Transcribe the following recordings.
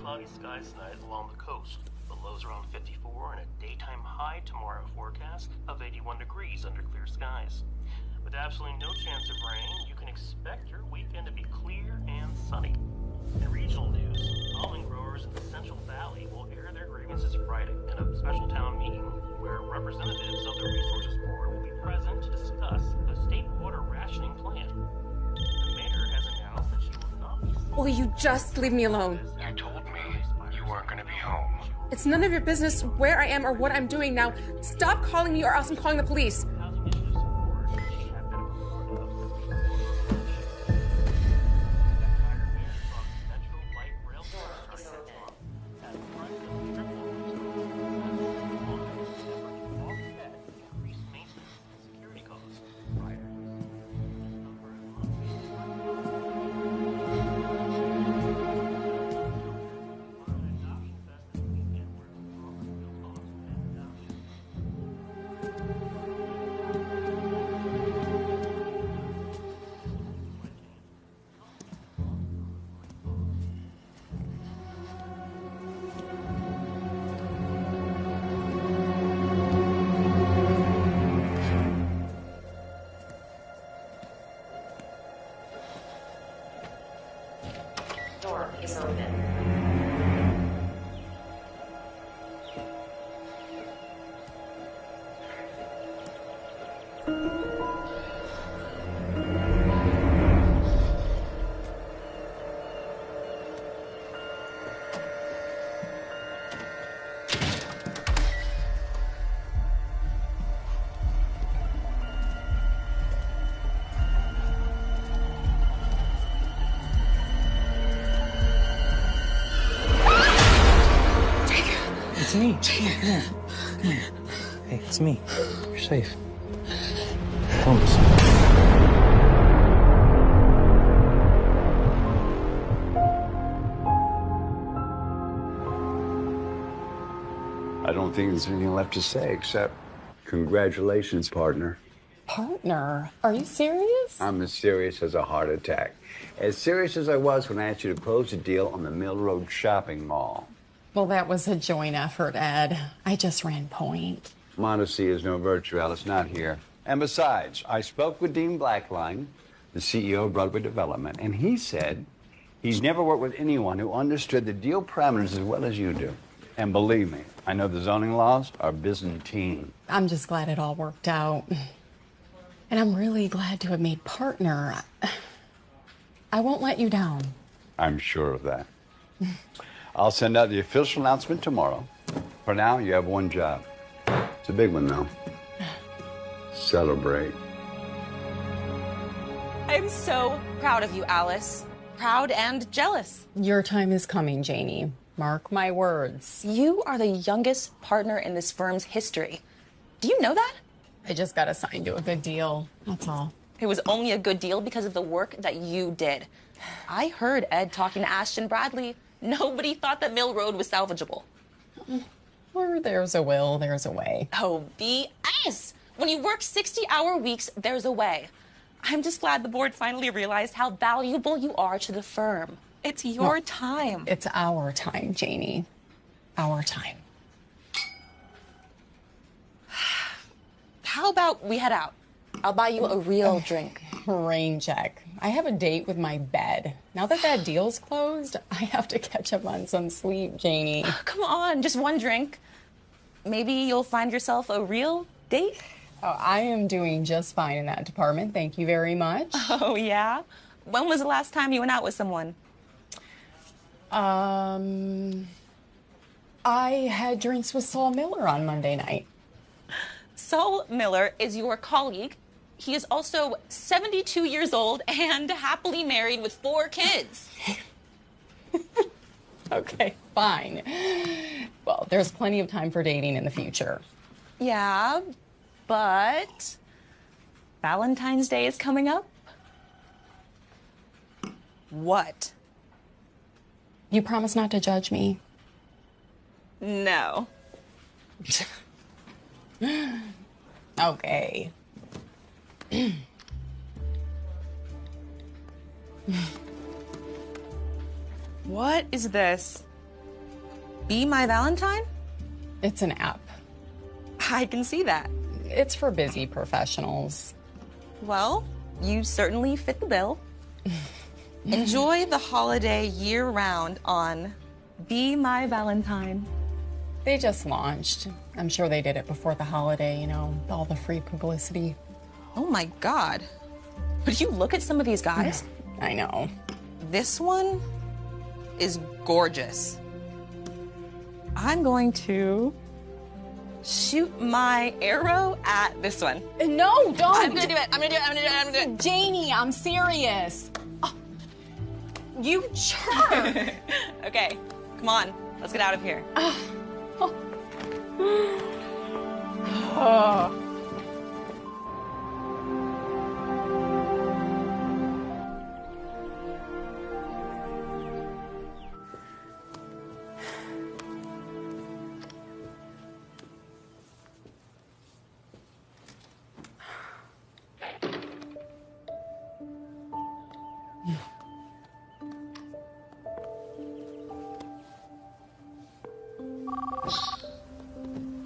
cloudy skies tonight along the coast. The lows around 54 and a daytime high tomorrow forecast of 81 degrees under clear skies. With absolutely no chance of rain, you can expect your weekend to be clear and sunny. In regional news, almond growers in the Central Valley will air their grievances Friday in a special town meeting where representatives of the Resources Board will be present to discuss the state water rationing plan. The mayor has announced that she will not be... Will you just leave me alone? You told me you weren't going to be home. It's none of your business where I am or what I'm doing now. Stop calling me or else I'm calling the police. Door is open. It's me. Come here. Come here. Hey, it's me. You're safe. Promise. I don't think there's anything left to say except congratulations, partner. Partner? Are you serious? I'm as serious as a heart attack. As serious as I was when I asked you to close the deal on the Mill Road shopping mall. Well, that was a joint effort, Ed. I just ran point. Modesty is no virtue, Alice, not here. And besides, I spoke with Dean Blackline, the CEO of Broadway Development, and he said he's never worked with anyone who understood the deal parameters as well as you do. And believe me, I know the zoning laws are Byzantine. I'm just glad it all worked out. And I'm really glad to have made partner. I won't let you down. I'm sure of that. I'll send out the official announcement tomorrow. For now, you have one job. It's a big one, though. Celebrate. I'm so proud of you, Alice. Proud and jealous. Your time is coming, Janie. Mark my words. You are the youngest partner in this firm's history. Do you know that? I just got assigned to a good deal. That's all. It was only a good deal because of the work that you did. I heard Ed talking to Ashton Bradley. Nobody thought that Mill Road was salvageable. Where there's a will, there's a way. Oh, BS! When you work 60-hour weeks, there's a way. I'm just glad the board finally realized how valuable you are to the firm. It's your time. It's our time, Janie. Our time. How about we head out? I'll buy you a real drink. Rain check. I have a date with my bed. Now that that deal's closed, I have to catch up on some sleep, Janie. Come on, just one drink. Maybe you'll find yourself a real date? Oh, I am doing just fine in that department. Thank you very much. Oh, yeah? When was the last time you went out with someone? I had drinks with Saul Miller on Monday night. Saul Miller is your colleague. He is also 72 years old and happily married with 4 kids. Okay, fine. Well, there's plenty of time for dating in the future. Yeah, but Valentine's Day is coming up. What? You promise not to judge me? No. Okay. What is this? Be My Valentine? It's an app. I can see that. It's for busy professionals. Well, you certainly fit the bill. Enjoy the holiday year-round on Be My Valentine. They just launched. I'm sure they did it before the holiday, you know, all the free publicity. Oh my God. Would you look at some of these guys? I know. This one is gorgeous. I'm going to shoot my arrow at this one. No, don't! I'm gonna do it. I'm gonna do it. I'm gonna do it. I'm gonna do it. Janie, I'm serious. Oh, you jerk! Okay, come on. Let's get out of here.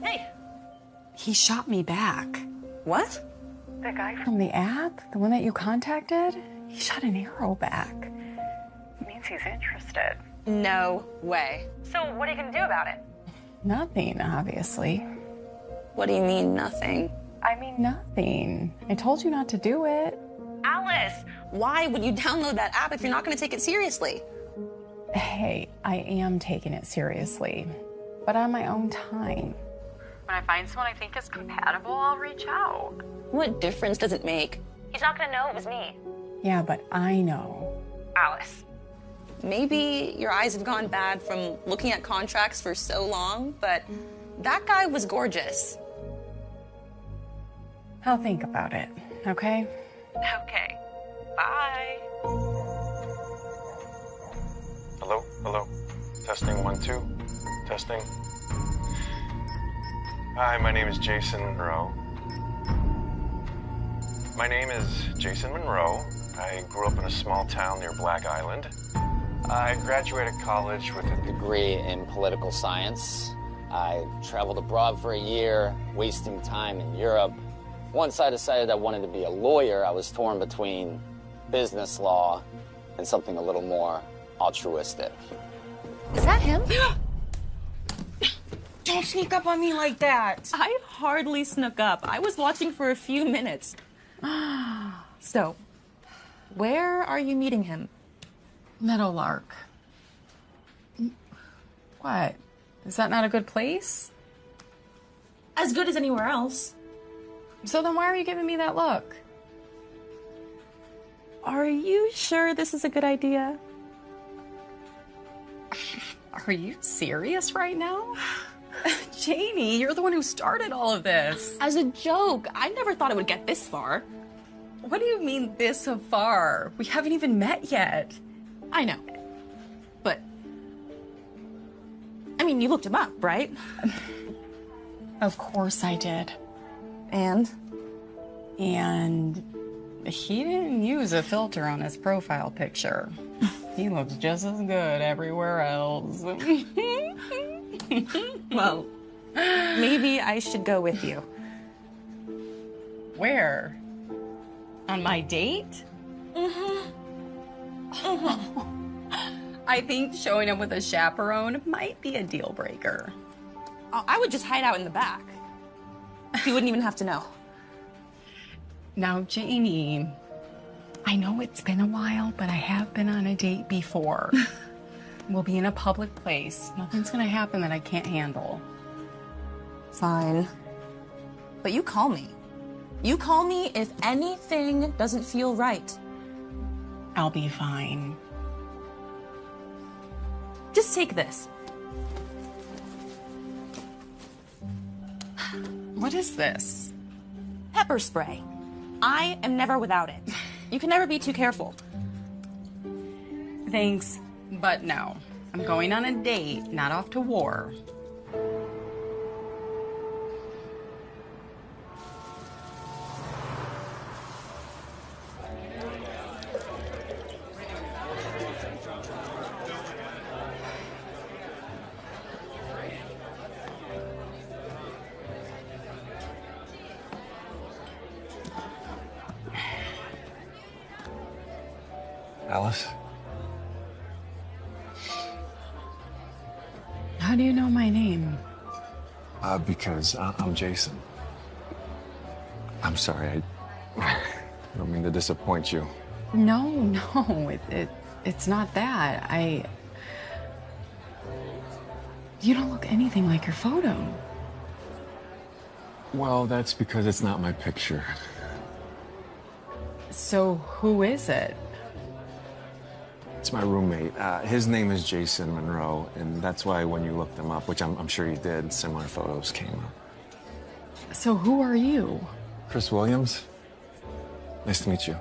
Hey. He shot me back. What? The guy from the app? The one that you contacted? He shot an arrow back. It means he's interested. No way. So what are you gonna do about it? Nothing, obviously. What do you mean, nothing? I mean, nothing. I told you not to do it. Alice, why would you download that app if you're not gonna take it seriously? Hey, I am taking it seriously, but on my own time. When I find someone I think is compatible, I'll reach out. What difference does it make? He's not gonna know it was me. Yeah, but I know. Alice. Maybe your eyes have gone bad from looking at contracts for so long, but that guy was gorgeous. I'll think about it, okay? Okay. Bye. Hello? Hello? Testing 1, 2. Testing. Hi, my name is Jason Monroe. My name is Jason Monroe. I grew up in a small town near Black Island. I graduated college with a degree in political science. I traveled abroad for a year, wasting time in Europe. Once I decided I wanted to be a lawyer, I was torn between business law and something a little more altruistic. Is that him? Don't sneak up on me like that. I hardly snuck up. I was watching for a few minutes. So, where are you meeting him? Meadowlark. What? Is that not a good place? As good as anywhere else. So then why are you giving me that look? Are you sure this is a good idea? Are you serious right now? Janie, you're the one who started all of this. As a joke. I never thought it would get this far. What do you mean this far? We haven't even met yet. I know. But, I mean, you looked him up, right? Of course I did. And he didn't use a filter on his profile picture. He looks just as good everywhere else. Well, maybe I should go with you. Where? On my date? I think showing up with a chaperone might be a deal breaker. I would just hide out in the back. He wouldn't even have to know. Now, Janie, I know it's been a while, but I have been on a date before. We'll be in a public place. Nothing's gonna happen that I can't handle. Fine. But you call me. You call me if anything doesn't feel right. I'll be fine. Just take this. What is this? Pepper spray. I am never without it. You can never be too careful. Thanks, but no. I'm going on a date, not off to war. Alice? How do you know my name? Because I'm Jason. I'm sorry, I don't mean to disappoint you. No, it's not that. You don't look anything like your photo. Well, that's because it's not my picture. So who is it? It's my roommate. His name is Jason Monroe, and that's why when you looked him up, which I'm sure you did, similar photos came up. So who are you? Chris Williams. Nice to meet you.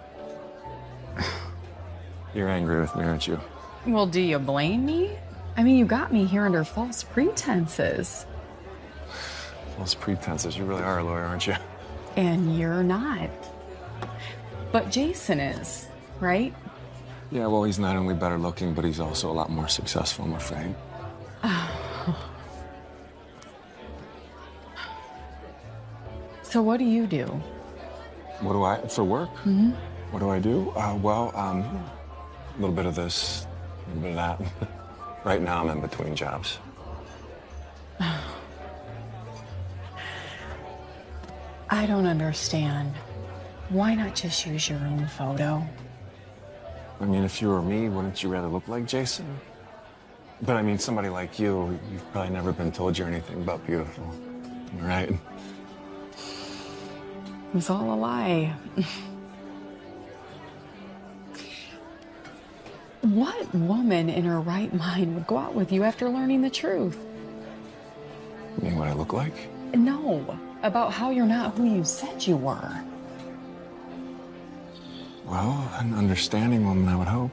You're angry with me, aren't you? Well, do you blame me? I mean, you got me here under false pretenses. False pretenses. You really are a lawyer, aren't you? And you're not. But Jason is, right? Yeah, well, he's not only better looking, but he's also a lot more successful, I'm afraid. So what do you do? What do I, for work? Mm-hmm. What do I do? A little bit of this, a little bit of that. Right now, I'm in between jobs. I don't understand. Why not just use your own photo? I mean, if you were me, wouldn't you rather look like Jason? But I mean, somebody like you, you've probably never been told you're anything but beautiful, right? It was all a lie. What woman in her right mind would go out with you after learning the truth? You mean what I look like? No, about how you're not who you said you were. Well, an understanding woman, I would hope.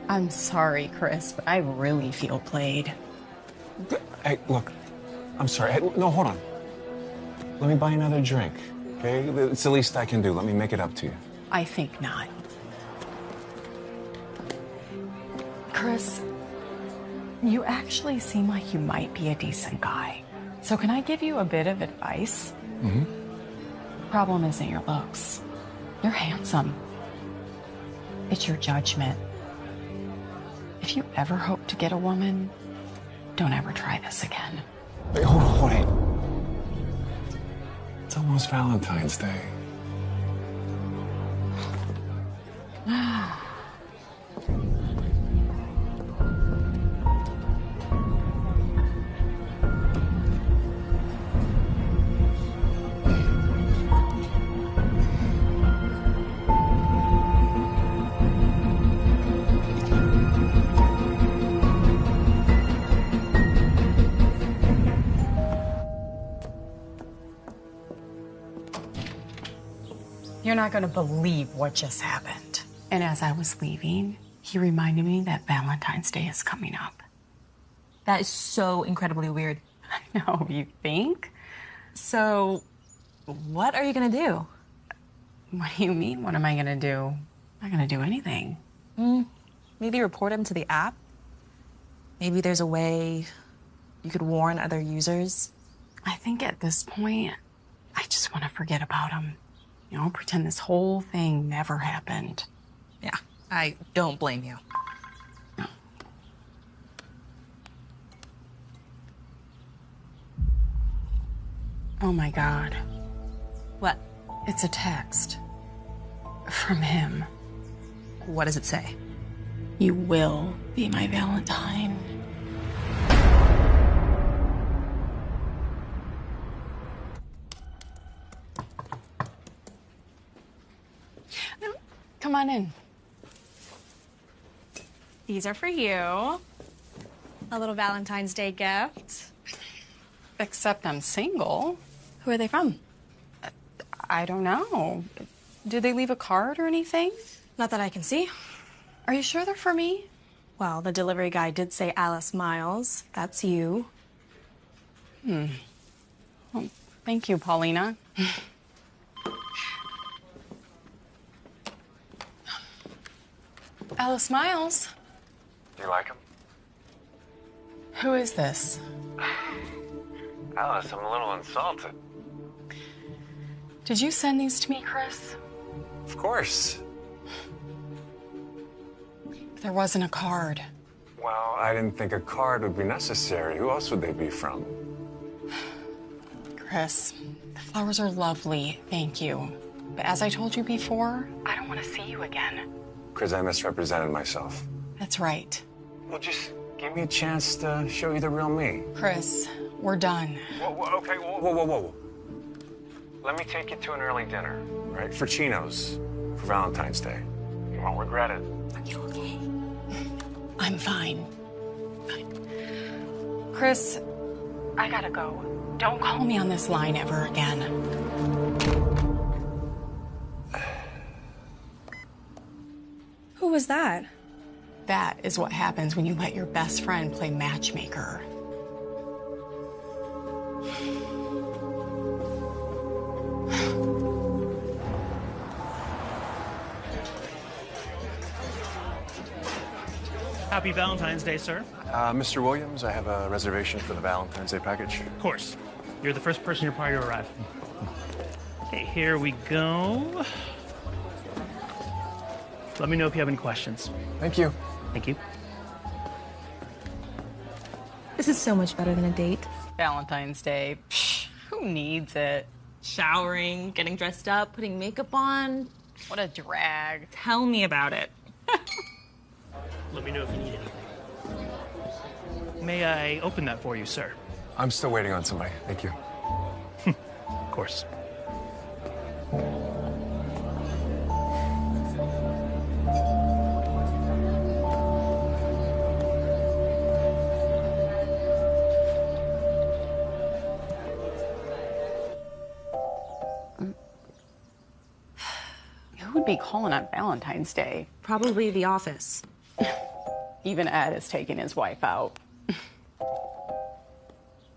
I'm sorry, Chris, but I really feel played. Hey, look, I'm sorry. Hey, no, hold on. Let me buy another drink, okay? It's the least I can do. Let me make it up to you. I think not. Chris, you actually seem like you might be a decent guy. So can I give you a bit of advice? Mm-hmm. Problem isn't your looks. You're handsome. It's your judgment. If you ever hope to get a woman, don't ever try this again. Wait, hold on, wait. It's almost Valentine's Day. You're not gonna believe what just happened. And as I was leaving, he reminded me that Valentine's Day is coming up. That is so incredibly weird. I know, you think? So, what are you gonna do? What do you mean, what am I gonna do? I'm not gonna do anything. Maybe report him to the app? Maybe there's a way you could warn other users? I think at this point, I just want to forget about him. You know, pretend this whole thing never happened. Yeah, I don't blame you. Oh my God. What? It's a text. From him. What does it say? You will be my Valentine. Come on in. These are for you. A little Valentine's Day gift. Except I'm single. Who are they from? I don't know. Did they leave a card or anything? Not that I can see. Are you sure they're for me? Well, the delivery guy did say Alice Miles. That's you. Well, thank you, Paulina. Alice Miles. Do you like him? Who is this? Alice, I'm a little insulted. Did you send these to me, Chris? Of course. There wasn't a card. Well, I didn't think a card would be necessary. Who else would they be from? Chris, the flowers are lovely, thank you. But as I told you before, I don't want to see you again. Chris, I misrepresented myself. That's right. Well, just give me a chance to show you the real me. Chris, we're done. Okay, whoa. Let me take you to an early dinner, right? For Chino's, for Valentine's Day. You won't regret it. Are you okay? I'm fine. Chris, I gotta go. Don't call me on this line ever again. Who was that? That is what happens when you let your best friend play matchmaker. Happy Valentine's Day, sir. Mr. Williams, I have a reservation for the Valentine's Day package. Of course. You're the first person in your party to arrive. Okay, here we go. Let me know if you have any questions. Thank you. Thank you. This is so much better than a date. Valentine's Day. Psh, who needs it? Showering, getting dressed up, putting makeup on. What a drag. Tell me about it. Let me know if you need anything. May I open that for you, sir? I'm still waiting on somebody. Thank you. Of course. Who would be calling on Valentine's Day? Probably the office. Even Ed is taking his wife out.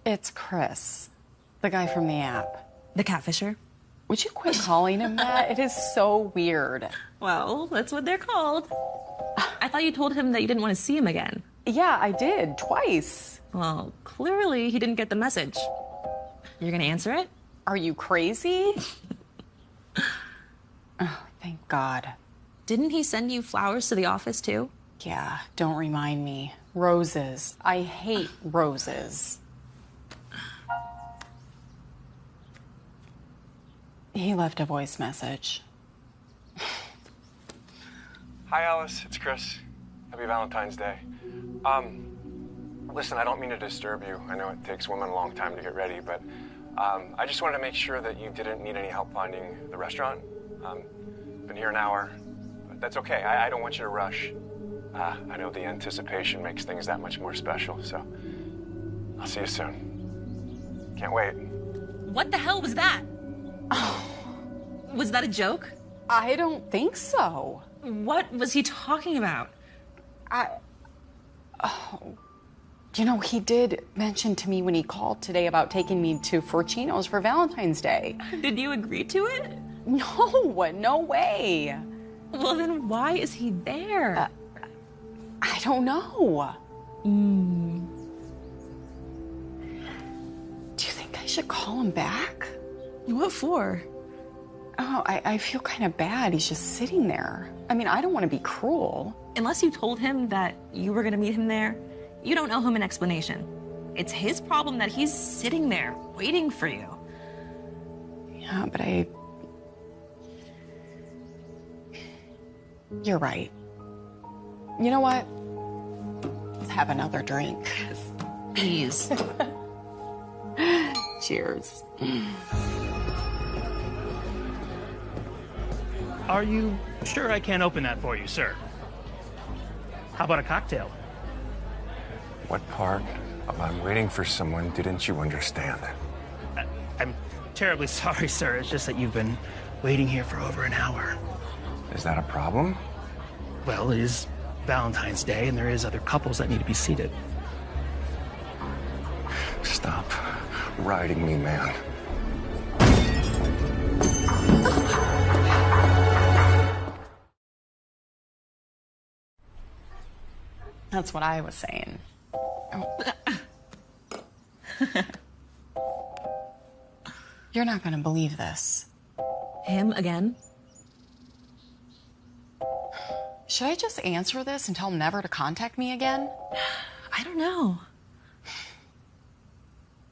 It's Chris, the guy from the app. The catfisher? Would you quit calling him that? It is so weird. Well, that's what they're called. I thought you told him that you didn't want to see him again. Yeah, I did, twice. Well, clearly he didn't get the message. You're gonna answer it? Are you crazy? Oh, thank God. Didn't he send you flowers to the office, too? Yeah, don't remind me. Roses. I hate roses. He left a voice message. Hi, Alice. It's Chris. Happy Valentine's Day. Listen, I don't mean to disturb you. I know it takes women a long time to get ready, but I just wanted to make sure that you didn't need any help finding the restaurant. Been here an hour, but that's okay. I don't want you to rush. I know the anticipation makes things that much more special, so I'll see you soon. Can't wait. What the hell was that? Was that a joke? I don't think so. What was he talking about? You know, he did mention to me when he called today about taking me to Forcino's for Valentine's Day. Did you agree to it? No, no way. Well, then why is he there? I don't know. Do you think I should call him back? What for? Oh, I feel kind of bad. He's just sitting there. I mean, I don't want to be cruel. Unless you told him that you were going to meet him there, you don't owe him an explanation. It's his problem that he's sitting there waiting for you. Yeah, but You're right. You know what? Let's have another drink. Please. Cheers. Are you sure I can't open that for you, sir? How about a cocktail? What part of I'm waiting for someone didn't you understand? I'm terribly sorry, sir. It's just that you've been waiting here for over an hour. Is that a problem? Well, it is Valentine's Day, and there is other couples that need to be seated. Stop riding me, man. That's what I was saying. You're not gonna believe this. Him again? Should I just answer this and tell him never to contact me again? I don't know.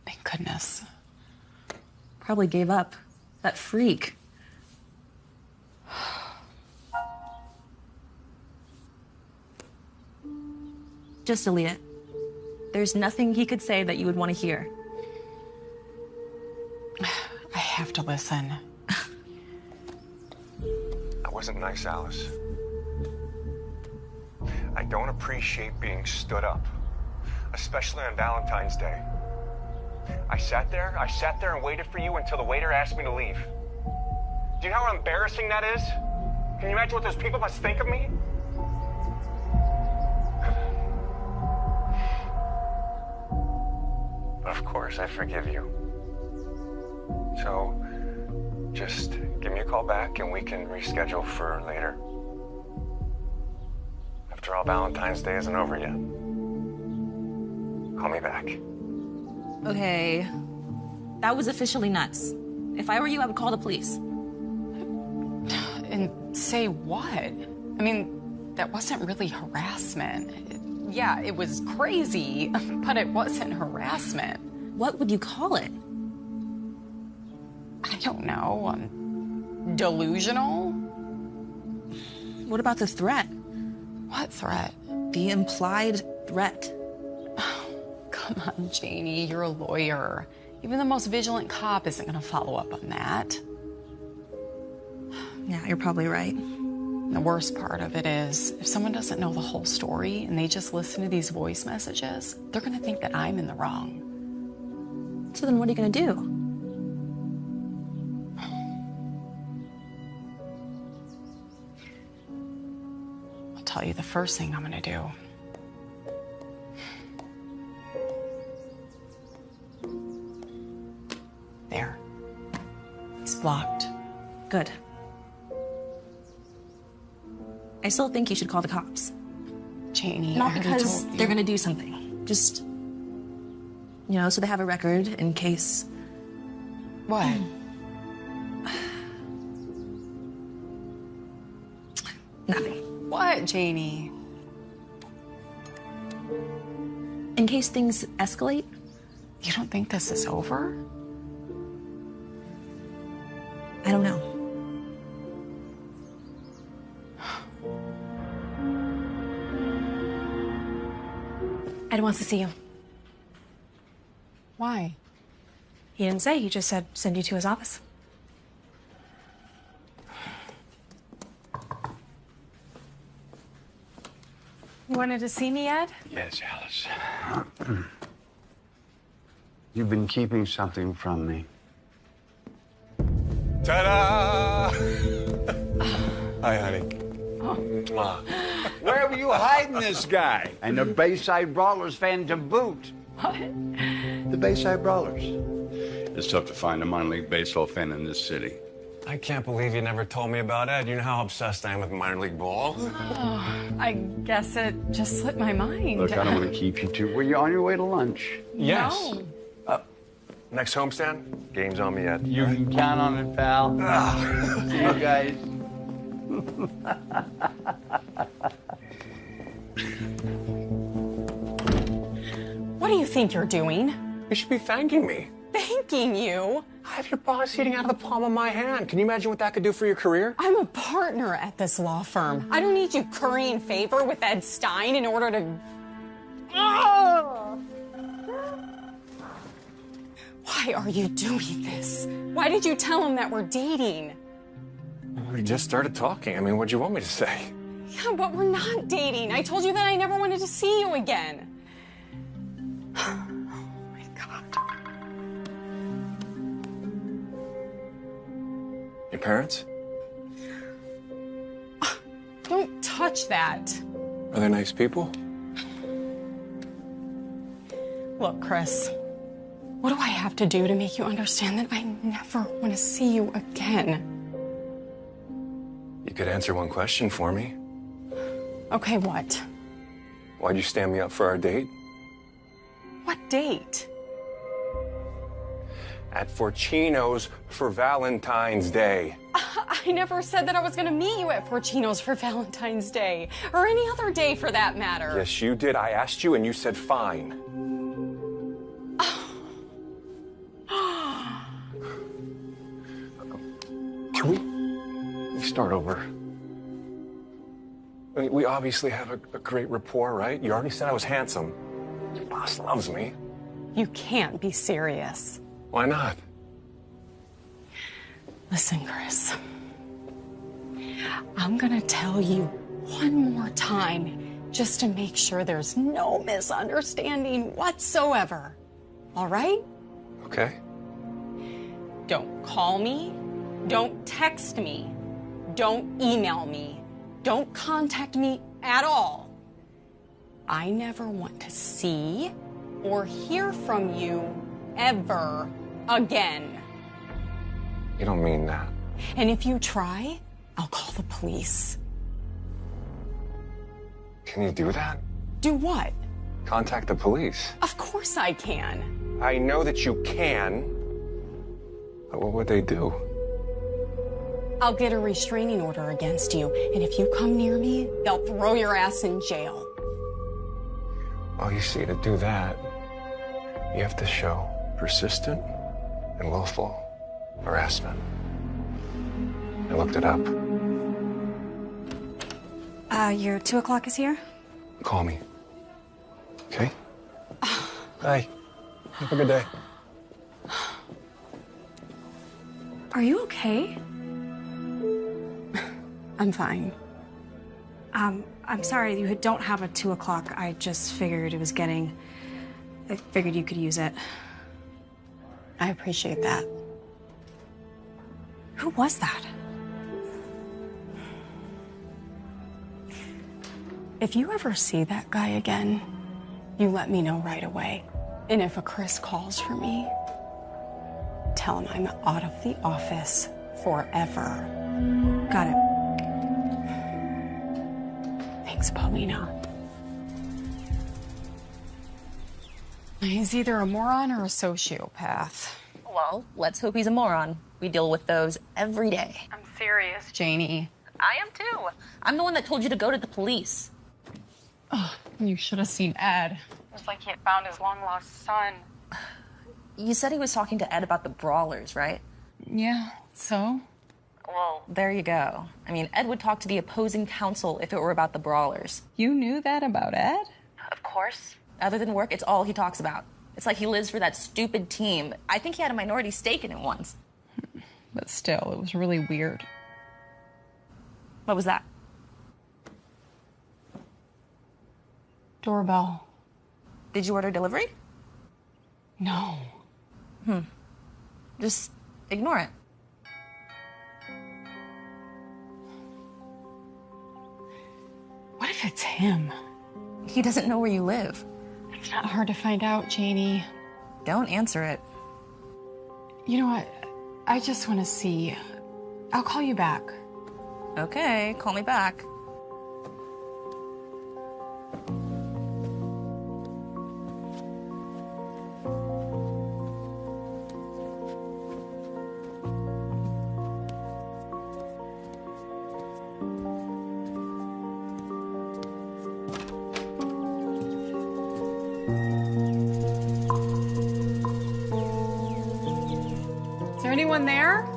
Thank goodness. Probably gave up. That freak. Just delete it. There's nothing he could say that you would want to hear. I have to listen. That wasn't nice, Alice. I don't appreciate being stood up, especially on Valentine's Day. I sat there and waited for you until the waiter asked me to leave. Do you know how embarrassing that is? Can you imagine what those people must think of me? But of course, I forgive you. So, just give me a call back and we can reschedule for later. After all, Valentine's Day isn't over yet. Call me back. Okay. That was officially nuts. If I were you, I would call the police. And say what? I mean, that wasn't really harassment. Yeah, it was crazy, but it wasn't harassment. What would you call it? I don't know. Delusional? What about the threat? What threat? The implied threat. Come on, Janie, you're a lawyer. Even the most vigilant cop isn't going to follow up on that. Yeah, you're probably right. The worst part of it is, if someone doesn't know the whole story and they just listen to these voice messages, they're going to think that I'm in the wrong. So then what are you going to do? I'll tell you the first thing I'm going to do. There. He's blocked. Good. I still think you should call the cops. Janie, not because they're going to do something. Just, so they have a record in case. What? Nothing. What, Janie? In case things escalate. You don't think this is over? I don't know. Ed wants to see you. Why? He didn't say. He just said send you to his office. You wanted to see me, Ed? Yes, Alice. You've been keeping something from me. Ta-da! Hi, honey. Where were you hiding this guy? And the Bayside Brawlers fan to boot. What? The Bayside Brawlers. It's tough to find a minor league baseball fan in this city. I can't believe you never told me about Ed. You know how obsessed I am with minor league ball? Oh, I guess it just slipped my mind. Look, I don't want to keep you too. Were you on your way to lunch? Yes. No. Next homestand, game's on me, Ed. You can count on it, pal. See you guys. What do you think you're doing? You should be thanking me. Thanking you? I have your boss eating out of the palm of my hand. Can you imagine what that could do for your career? I'm a partner at this law firm. I don't need you currying favor with Ed Stein in order to... Why are you doing this? Why did you tell him that we're dating? We just started talking. I mean, what'd you want me to say? Yeah, but we're not dating. I told you that I never wanted to see you again. Oh my God. Your parents? Don't touch that. Are they nice people? Look, Chris, what do I have to do to make you understand that I never want to see you again? You could answer one question for me. Okay, what? Why'd you stand me up for our date? What date? at Forcino's for Valentine's Day. I never said that I was gonna meet you at Forcino's for Valentine's Day, or any other day for that matter. Yes, you did. I asked you and you said fine. Can we start over? I mean, we obviously have a great rapport, right? You already said I was handsome. Your boss loves me. You can't be serious. Why not? Listen, Chris. I'm gonna tell you one more time just to make sure there's no misunderstanding whatsoever. All right? Okay. Don't call me. Don't text me. Don't email me. Don't contact me at all. I never want to see or hear from you ever again. You don't mean that. And if you try, I'll call the police. Can you do that? Do what? Contact the police. Of course I can. I know that you can. But what would they do? I'll get a restraining order against you, and if you come near me, they'll throw your ass in jail. Well, you see, to do that, you have to show persistent and willful harassment. I looked it up. Your 2 o'clock is here? Call me. Okay? Bye. Have a good day. Are you okay? I'm fine. I'm sorry you don't have a 2 o'clock. I just figured it was getting... I figured you could use it. I appreciate that. Who was that? If you ever see that guy again, you let me know right away. And if a Chris calls for me, tell him I'm out of the office forever. Got it. Thanks, Paulina. He's either a moron or a sociopath. Well, let's hope he's a moron. We deal with those every day. I'm serious. Janie. I am too. I'm the one that told you to go to the police. Oh, you should have seen Ed. It was like he had found his long-lost son. You said he was talking to Ed about the brawlers, right? Yeah, so? Well, there you go. I mean, Ed would talk to the opposing counsel if it were about the brawlers. You knew that about Ed? Of course. Other than work, it's all he talks about. It's like he lives for that stupid team. I think he had a minority stake in it once. But still, it was really weird. What was that? Doorbell. Did you order delivery? No. Just ignore it. What if it's him? He doesn't know where you live. It's not hard to find out, Janie. Don't answer it. You know what? I just want to see. I'll call you back. Okay, call me back. Is there anyone there?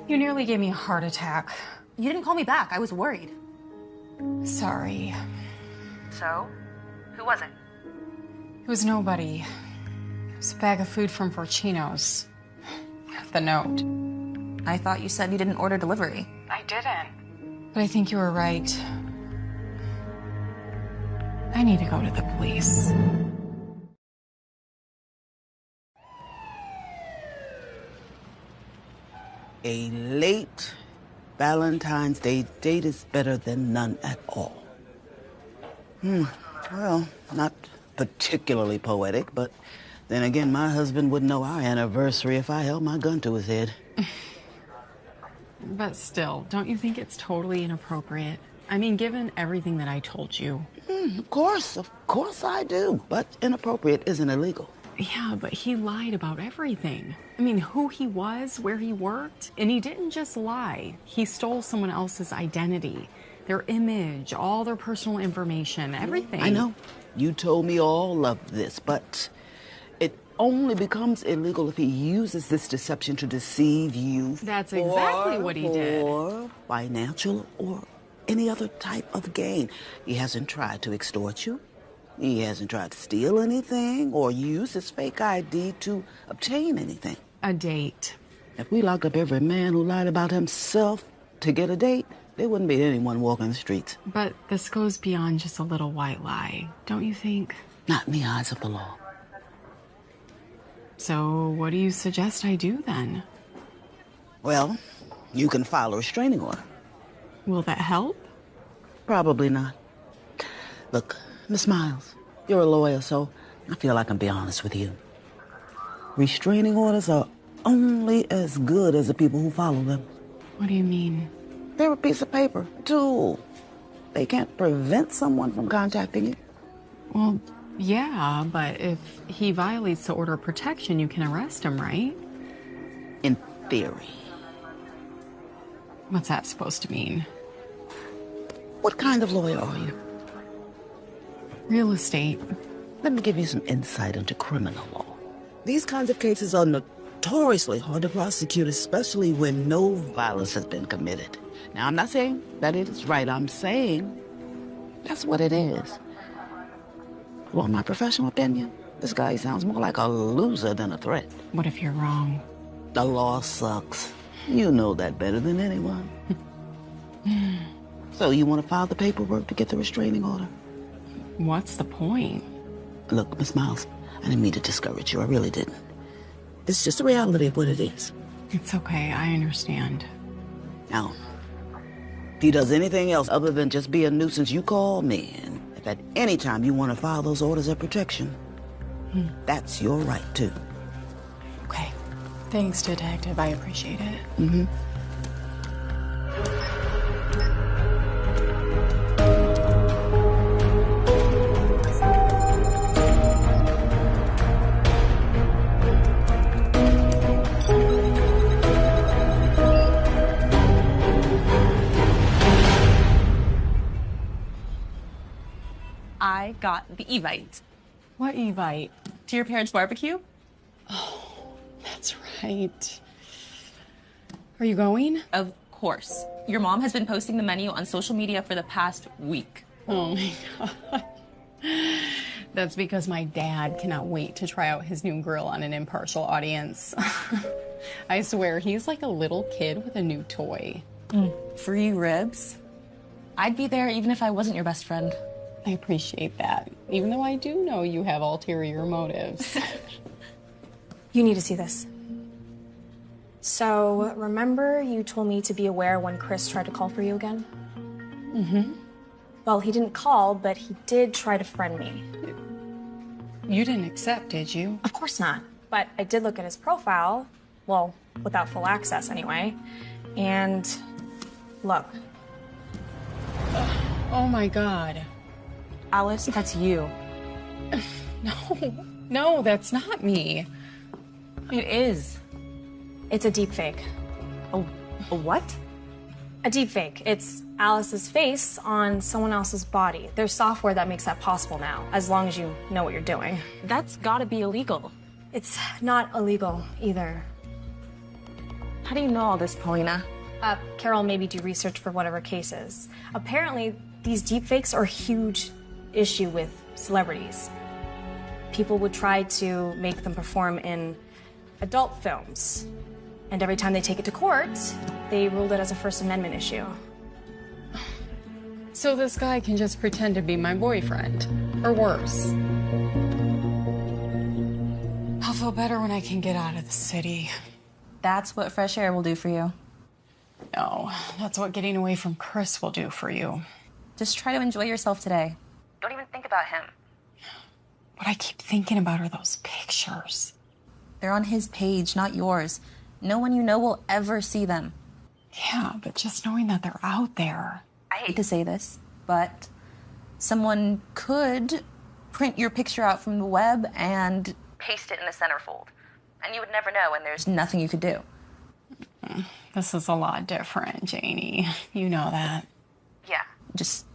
You nearly gave me a heart attack. You didn't call me back. I was worried. Sorry. So? Who was it? It was nobody. It was a bag of food from Forcino's. The note. I thought you said you didn't order delivery. I didn't. But I think you were right. I need to go to the police. A late Valentine's Day date is better than none at all. Well, not particularly poetic, but then again, my husband wouldn't know our anniversary if I held my gun to his head. But still, don't you think it's totally inappropriate? I mean, given everything that I told you. Of course I do. But inappropriate isn't illegal. Yeah, but he lied about everything. I mean, who he was, where he worked, and he didn't just lie. He stole someone else's identity, their image, all their personal information, everything. I know. You told me all of this, but it only becomes illegal if he uses this deception to deceive you. That's exactly what he did. For financial or any other type of gain. He hasn't tried to extort you. He hasn't tried to steal anything or use his fake ID to obtain anything. A date. If we locked up every man who lied about himself to get a date, there wouldn't be anyone walking the streets. But this goes beyond just a little white lie, don't you think? Not in the eyes of the law. So what do you suggest I do then? Well, you can file a restraining order. Will that help? Probably not. Look, Miss Miles, you're a lawyer, so I feel I can be honest with you. Restraining orders are only as good as the people who follow them. What do you mean? They're a piece of paper, a tool. They can't prevent someone from contacting you. Well, yeah, but if he violates the order of protection, you can arrest him, right? In theory. What's that supposed to mean? What kind of lawyer are you? Real estate. Let me give you some insight into criminal law. These kinds of cases are notoriously hard to prosecute, especially when no violence has been committed. Now, I'm not saying that it is right. I'm saying that's what it is. Well, in my professional opinion, this guy sounds more like a loser than a threat. What if you're wrong? The law sucks. You know that better than anyone. So you want to file the paperwork to get the restraining order? What's the point? Look, Miss Miles, I didn't mean to discourage you. I really didn't. It's just the reality of what it is. It's okay. I understand. Now, if he does anything else other than just be a nuisance, you call me. And if at any time you want to file those orders of protection, that's your right, too. Okay. Thanks, Detective. I appreciate it. Mm-hmm. I got the Evite. What Evite? To your parents' barbecue? Oh, that's right. Are you going? Of course. Your mom has been posting the menu on social media for the past week. Oh my God. That's because my dad cannot wait to try out his new grill on an impartial audience. I swear, he's like a little kid with a new toy. Free ribs? I'd be there even if I wasn't your best friend. I appreciate that, even though I do know you have ulterior motives. You need to see this. So, remember you told me to be aware when Chris tried to call for you again? Mm-hmm. Well, he didn't call, but he did try to friend me. You didn't accept, did you? Of course not. But I did look at his profile, well, without full access anyway, and look. Oh my God. Alice, that's you. No, that's not me. It is. It's a deep fake. A what? A deep fake. It's Alice's face on someone else's body. There's software that makes that possible now, as long as you know what you're doing. That's gotta be illegal. It's not illegal either. How do you know all this, Paulina? Carol maybe do research for whatever cases. Apparently, these deepfakes are a huge issue with celebrities. People would try to make them perform in adult films. And every time they take it to court, They ruled it as a First Amendment issue. So this guy can just pretend to be my boyfriend. Or worse. I'll feel better when I can get out of the city. That's what fresh air will do for you. No, that's what getting away from Chris will do for you. Just try to enjoy yourself today. Don't even think about him. What I keep thinking about are those pictures. They're on his page, not yours. No one you know will ever see them. Yeah, but just knowing that they're out there. I hate to say this, but someone could print your picture out from the web and paste it in the centerfold. And you would never know, and there's nothing you could do. This is a lot different, Janie. You know that. Yeah, just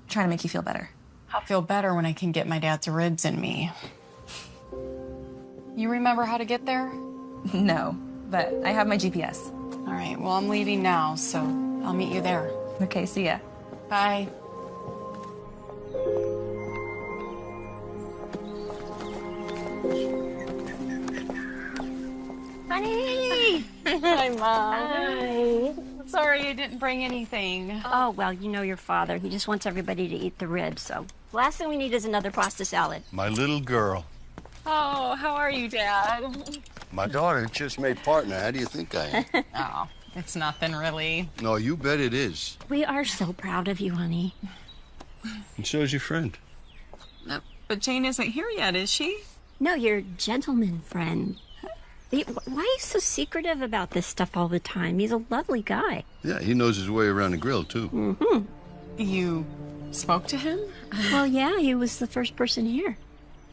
trying to make you feel better. I'll feel better when I can get my dad's ribs in me. You remember how to get there? No, but I have my GPS. All right, well, I'm leaving now, so I'll meet you there. Okay, see ya. Bye. Honey! Hi, Mom. Hi. Sorry I didn't bring anything. Oh, well, you know your father. He just wants everybody to eat the ribs, so last thing we need is another pasta salad. My little girl. Oh, how are you, Dad? My daughter just made partner. How do you think I am? Oh, it's nothing really. No, you bet it is. We are so proud of you, honey. And so is your friend. But Jane isn't here yet, is she? No, your gentleman friend. Why are you so secretive about this stuff all the time? He's a lovely guy. Yeah, he knows his way around the grill, too. Mm-hmm. You spoke to him? Well, yeah, he was the first person here.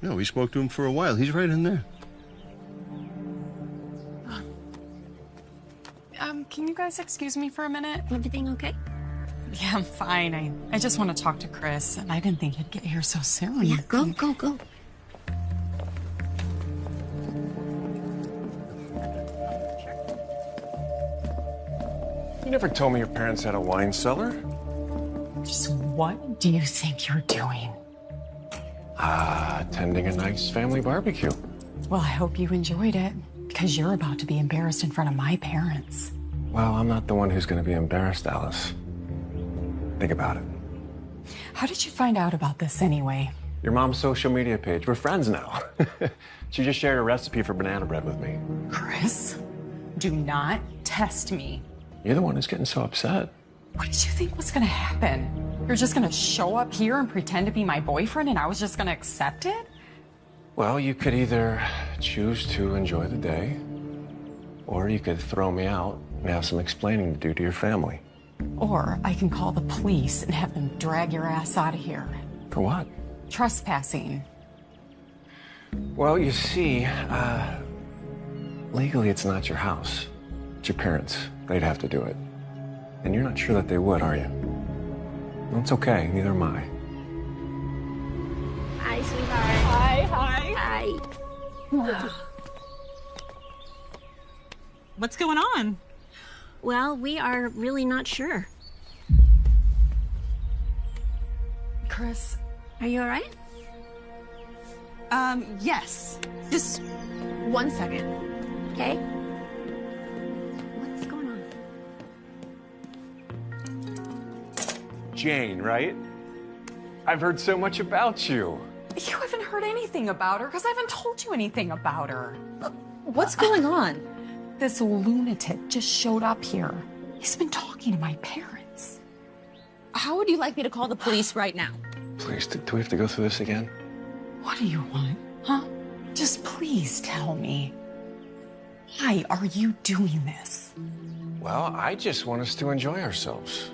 No, we spoke to him for a while. He's right in there. Can you guys excuse me for a minute? Everything okay? Yeah, I'm fine. I just want to talk to Chris, and I didn't think he'd get here so soon. Yeah, go. You never told me your parents had a wine cellar. Just what do you think you're doing? Attending a nice family barbecue. Well, I hope you enjoyed it, because you're about to be embarrassed in front of my parents. Well, I'm not the one who's going to be embarrassed, Alice. Think about it. How did you find out about this anyway? Your mom's social media page. We're friends now. She just shared a recipe for banana bread with me. Chris, do not test me. You're the one who's getting so upset. What did you think was going to happen? You're just going to show up here and pretend to be my boyfriend and I was just going to accept it? Well, you could either choose to enjoy the day, or you could throw me out and have some explaining to do to your family. Or I can call the police and have them drag your ass out of here. For what? Trespassing. Well, you see, legally it's not your house. It's your parents. They'd have to do it. And you're not sure that they would, are you? Well, it's okay. Neither am I. Hi, sweetheart. Hi. Hi. What's going on? Well, we are really not sure. Chris. Are you all right? Yes. Just 1 second. Okay. What's going on? Jane, right? I've heard so much about you. You haven't heard anything about her because I haven't told you anything about her. What's going on? This lunatic just showed up here. He's been talking to my parents. How would you like me to call the police right now? Please, do we have to go through this again? What do you want, huh? Just please tell me. Why are you doing this? Well, I just want us to enjoy ourselves.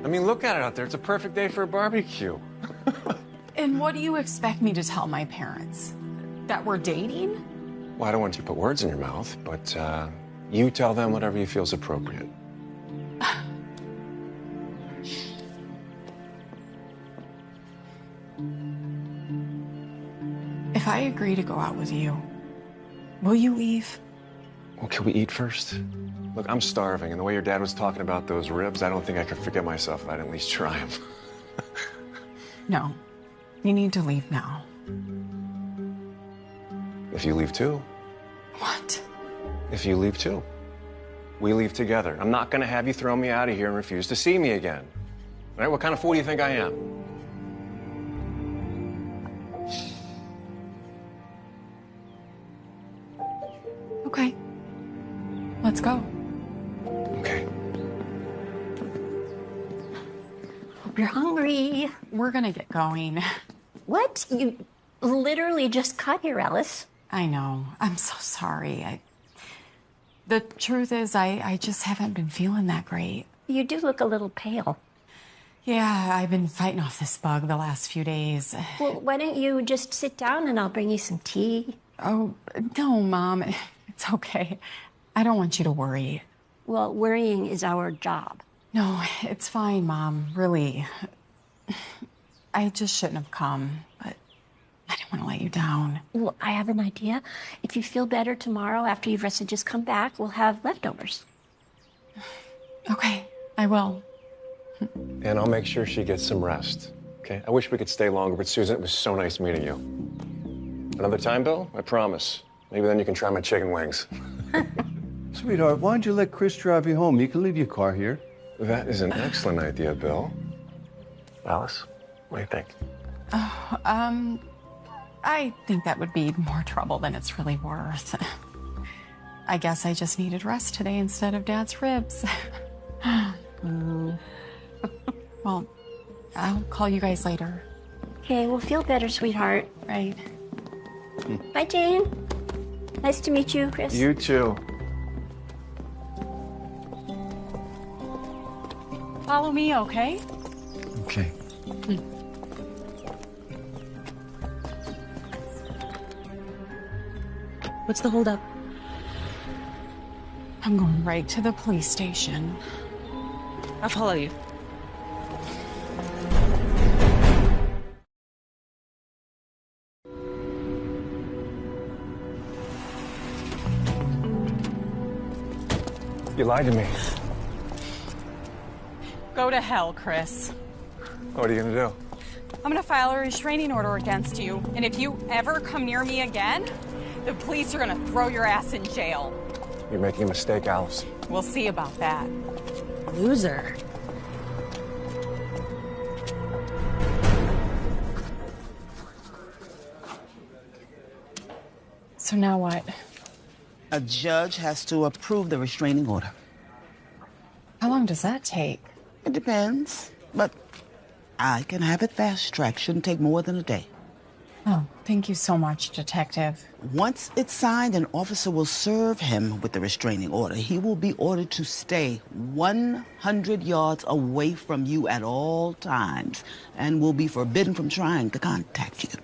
I mean, look at it out there. It's a perfect day for a barbecue. And what do you expect me to tell my parents? That we're dating? Well, I don't want you to put words in your mouth, but you tell them whatever you feel is appropriate. If I agree to go out with you, will you leave? Well, can we eat first? Look, I'm starving, and the way your dad was talking about those ribs, I don't think I could forget myself if I'd at least try them. No. You need to leave now. If you leave too. What? If you leave too. we leave together. I'm not gonna have you throw me out of here and refuse to see me again. All right, what kind of fool do you think I am? Okay. Let's go. Okay. Hope you're hungry. We're gonna get going. What? You literally just cut here, Alice. I know. I'm so sorry. The truth is, I just haven't been feeling that great. You do look a little pale. Yeah, I've been fighting off this bug the last few days. Well, why don't you just sit down and I'll bring you some tea? Oh, no, Mom. It's okay. I don't want you to worry. Well, worrying is our job. No, it's fine, Mom. Really. I just shouldn't have come, but I didn't want to let you down. Well, I have an idea. If you feel better tomorrow after you've rested, just come back. We'll have leftovers. Okay, I will. And I'll make sure she gets some rest, okay? I wish we could stay longer, but Susan, it was so nice meeting you. Another time, Bill? I promise. Maybe then you can try my chicken wings. Sweetheart, why don't you let Chris drive you home? You can leave your car here. That is an excellent idea, Bill. Alice, what do you think? I think that would be more trouble than it's really worth. I guess I just needed rest today instead of Dad's ribs. Well, I'll call you guys later. Okay, we'll feel better, sweetheart. Right. Bye, Jane. Nice to meet you, Chris. You too. Follow me, okay? Okay. What's the holdup? I'm going right to the police station. I'll follow you. You lied to me. Go to hell, Chris. What are you gonna do? I'm gonna file a restraining order against you, and if you ever come near me again, the police are gonna throw your ass in jail. You're making a mistake, Alice. We'll see about that. Loser. So now what? A judge has to approve the restraining order. How long does that take? It depends, but I can have it fast-tracked. Shouldn't take more than a day. Oh, thank you so much, Detective. Once it's signed, an officer will serve him with the restraining order. He will be ordered to stay 100 yards away from you at all times and will be forbidden from trying to contact you.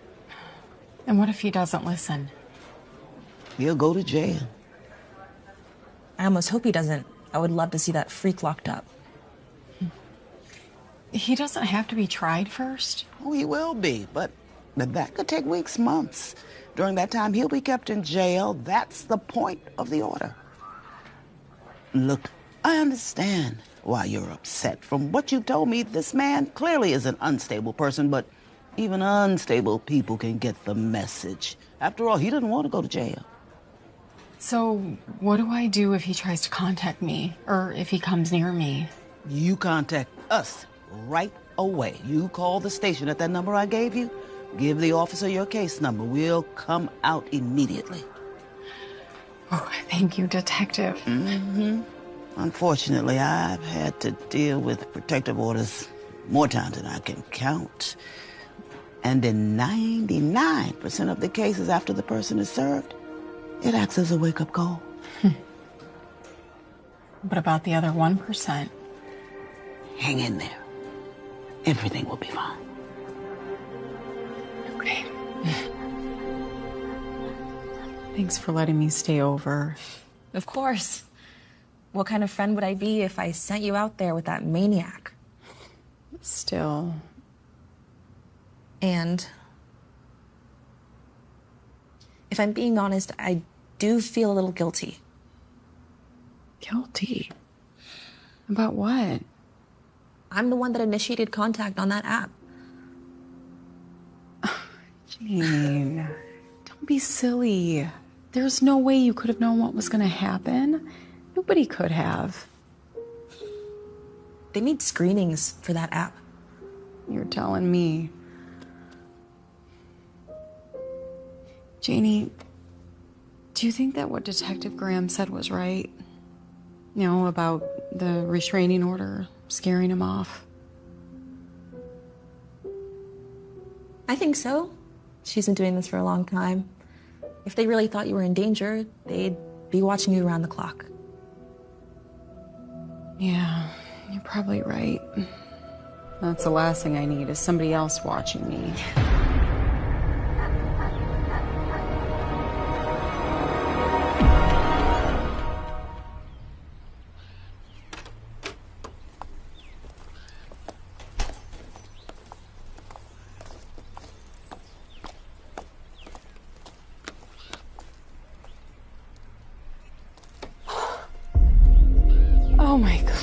And what if he doesn't listen? He'll go to jail. I almost hope he doesn't. I would love to see that freak locked up. He doesn't have to be tried first? Oh, he will be, but that could take weeks, months. During that time, he'll be kept in jail. That's the point of the order. Look, I understand why you're upset. From what you've told me, this man clearly is an unstable person, but even unstable people can get the message. After all, he doesn't want to go to jail. So what do I do if he tries to contact me, or if he comes near me? You contact us right away. You call the station at that number I gave you. Give the officer your case number. We'll come out immediately. Oh, thank you, Detective. Mm-hmm. Unfortunately, I've had to deal with protective orders more times than I can count. And in 99% of the cases after the person is served, it acts as a wake-up call. What about the other 1%? Hang in there. Everything will be fine. Okay. Thanks for letting me stay over. Of course. What kind of friend would I be if I sent you out there with that maniac? Still. And if I'm being honest, I do feel a little guilty. Guilty? About what? I'm the one that initiated contact on that app. Jane, don't be silly. There's no way you could have known what was going to happen. You Nobody could have. They need screenings for that app. You're telling me. Janie, do you think that what Detective Graham said was right? You know, about the restraining order scaring him off? I think so. She's been doing this for a long time. If they really thought you were in danger, they'd be watching you around the clock. Yeah, you're probably right. That's the last thing I need is somebody else watching me. Oh my God.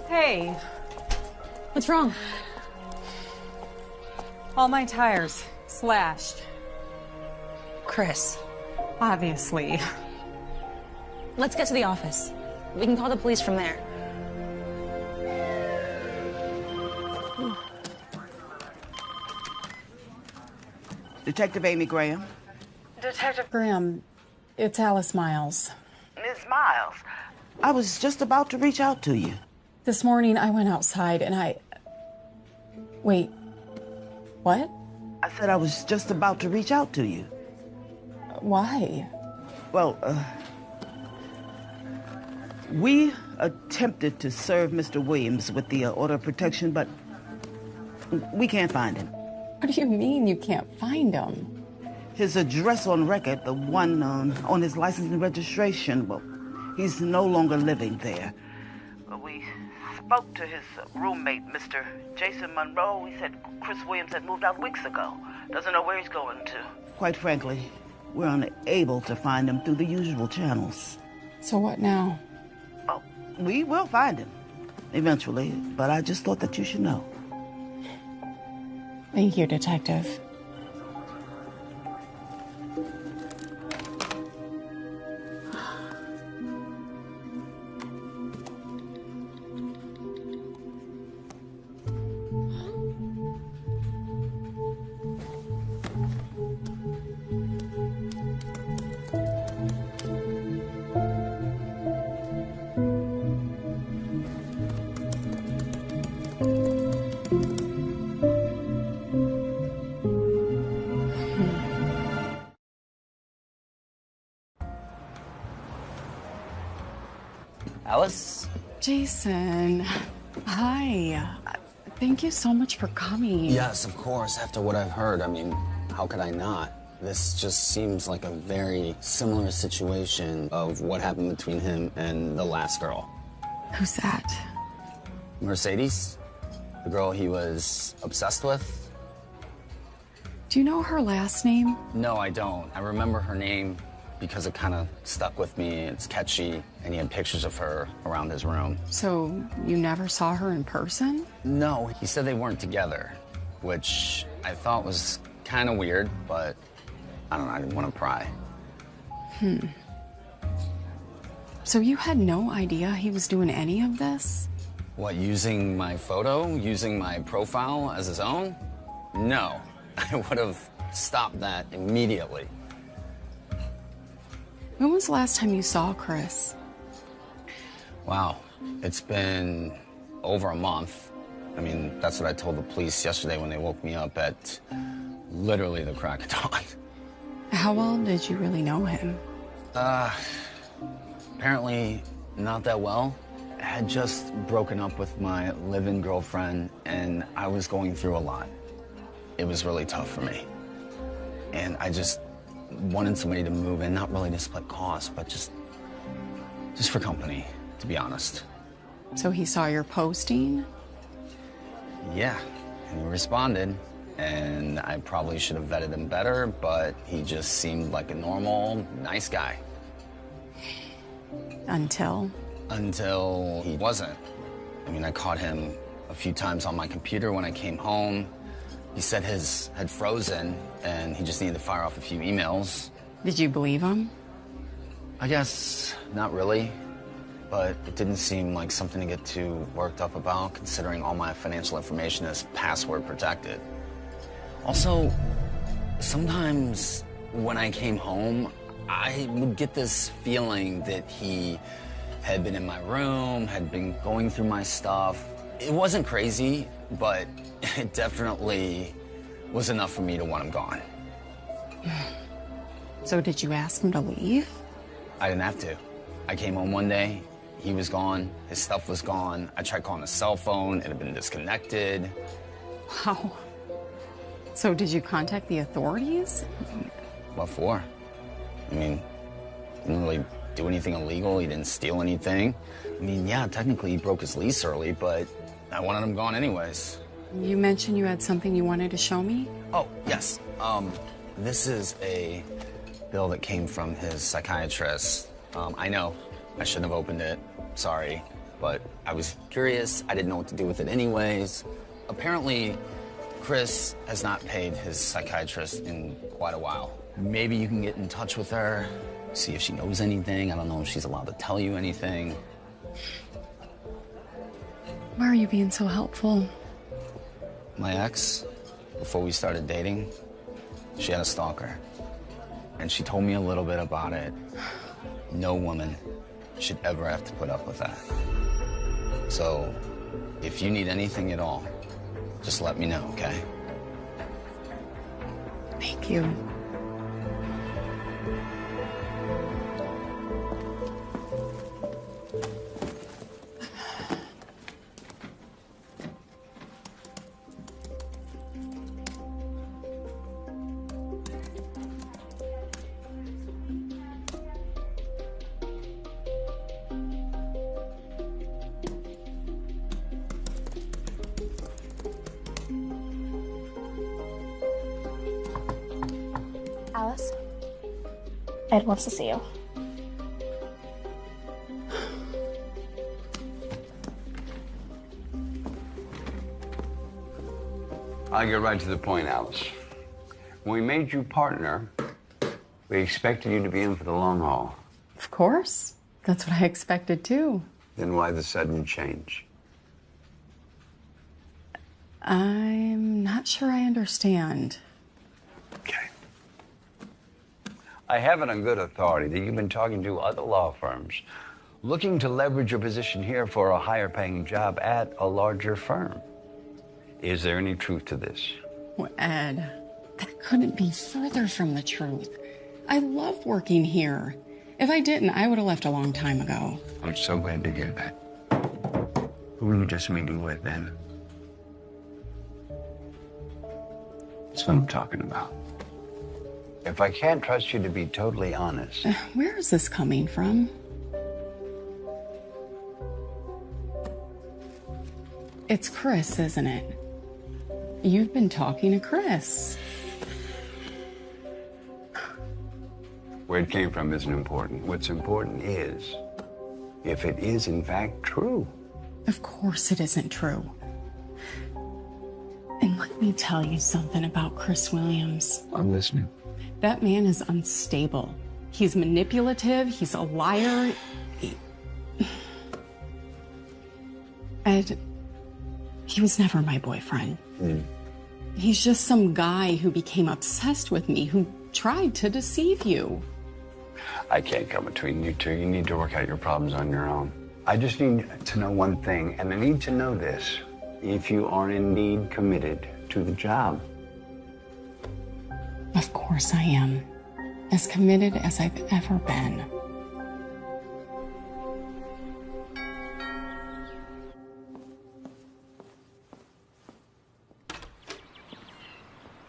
Hey. What's wrong? All my tires slashed. Chris. Obviously. Let's get to the office. We can call the police from there. Detective Amy Graham. Detective Graham, it's Alice Miles. Miss Miles, I was just about to reach out to you. This morning I went outside and Wait. What? I said I was just about to reach out to you. Why? Well, we attempted to serve Mr. Williams with the order of protection, but we can't find him. What do you mean you can't find him? His address on record, the one on his license and registration, well, he's no longer living there. We spoke to his roommate, Mr. Jason Monroe. He said Chris Williams had moved out weeks ago. Doesn't know where he's going to. Quite frankly, we're unable to find him through the usual channels. So what now? Well, we will find him eventually, but I just thought that you should know. Thank you, Detective. Alice? Jason, hi. Thank you so much for coming. Yes, of course, after what I've heard. I mean, how could I not? This just seems like a very similar situation of what happened between him and the last girl. Who's that? Mercedes, the girl he was obsessed with. Do you know her last name? No, I don't. I remember her name because it kind of stuck with me. It's catchy, and he had pictures of her around his room. So you never saw her in person? No, he said they weren't together, which I thought was kind of weird, but I don't know, I didn't want to pry. So you had no idea he was doing any of this? What, using my photo? Using my profile as his own? No, I would have stopped that immediately. When was the last time you saw Chris? Wow, it's been over a month. I mean, that's what I told the police yesterday when they woke me up at literally the crack of dawn. How well did you really know him? Apparently not that well. I had just broken up with my live-in girlfriend, and I was going through a lot. It was really tough for me. And I just wanted somebody to move in, not really to split costs, but just for company, to be honest. So he saw your posting? Yeah, and he responded, and I probably should have vetted him better, but he just seemed like a normal, nice guy. Until? Until he wasn't. I mean, I caught him a few times on my computer when I came home. He said his had frozen and he just needed to fire off a few emails. Did you believe him? I guess not really, but it didn't seem like something to get too worked up about, considering all my financial information is password protected. Also, sometimes when I came home, I would get this feeling that he had been in my room, had been going through my stuff. It wasn't crazy, but it definitely was enough for me to want him gone. So did you ask him to leave? I didn't have to. I came home one day, he was gone, his stuff was gone. I tried calling his cell phone, it had been disconnected. Wow. So did you contact the authorities? What for? I mean, he didn't really do anything illegal, he didn't steal anything. I mean, yeah, technically he broke his lease early, but I wanted him gone anyways. You mentioned you had something you wanted to show me? Oh, yes. This is a bill that came from his psychiatrist. I know, I shouldn't have opened it, sorry, but I was curious, I didn't know what to do with it anyways. Apparently, Chris has not paid his psychiatrist in quite a while. Maybe you can get in touch with her, see if she knows anything. I don't know if she's allowed to tell you anything. Why are you being so helpful? My ex, before we started dating, she had a stalker. And she told me a little bit about it. No woman should ever have to put up with that. So, if you need anything at all, just let me know, okay? Thank you. Alice? Ed wants to see you. I'll get right to the point, Alice. When we made you partner, we expected you to be in for the long haul. Of course. That's what I expected too. Then why the sudden change? I'm not sure I understand. I have it on good authority that you've been talking to other law firms, looking to leverage your position here for a higher paying job at a larger firm. Is there any truth to this? Well, Ed, that couldn't be further from the truth. I love working here. If I didn't, I would have left a long time ago. I'm so glad to hear that. Who were you just meeting with then? That's what I'm talking about. If I can't trust you to be totally honest. Where is this coming from? It's Chris, isn't it? You've been talking to Chris. Where it came from isn't important. What's important is if it is in fact true. Of course it isn't true. And let me tell you something about Chris Williams. I'm listening. That man is unstable. He's manipulative. He's a liar. Ed, he was never my boyfriend. He's just some guy who became obsessed with me, who tried to deceive you. I can't come between you two. You need to work out your problems on your own. I just need to know one thing, and I need to know this. If you are indeed committed to the job. Of course I am. As committed as I've ever been.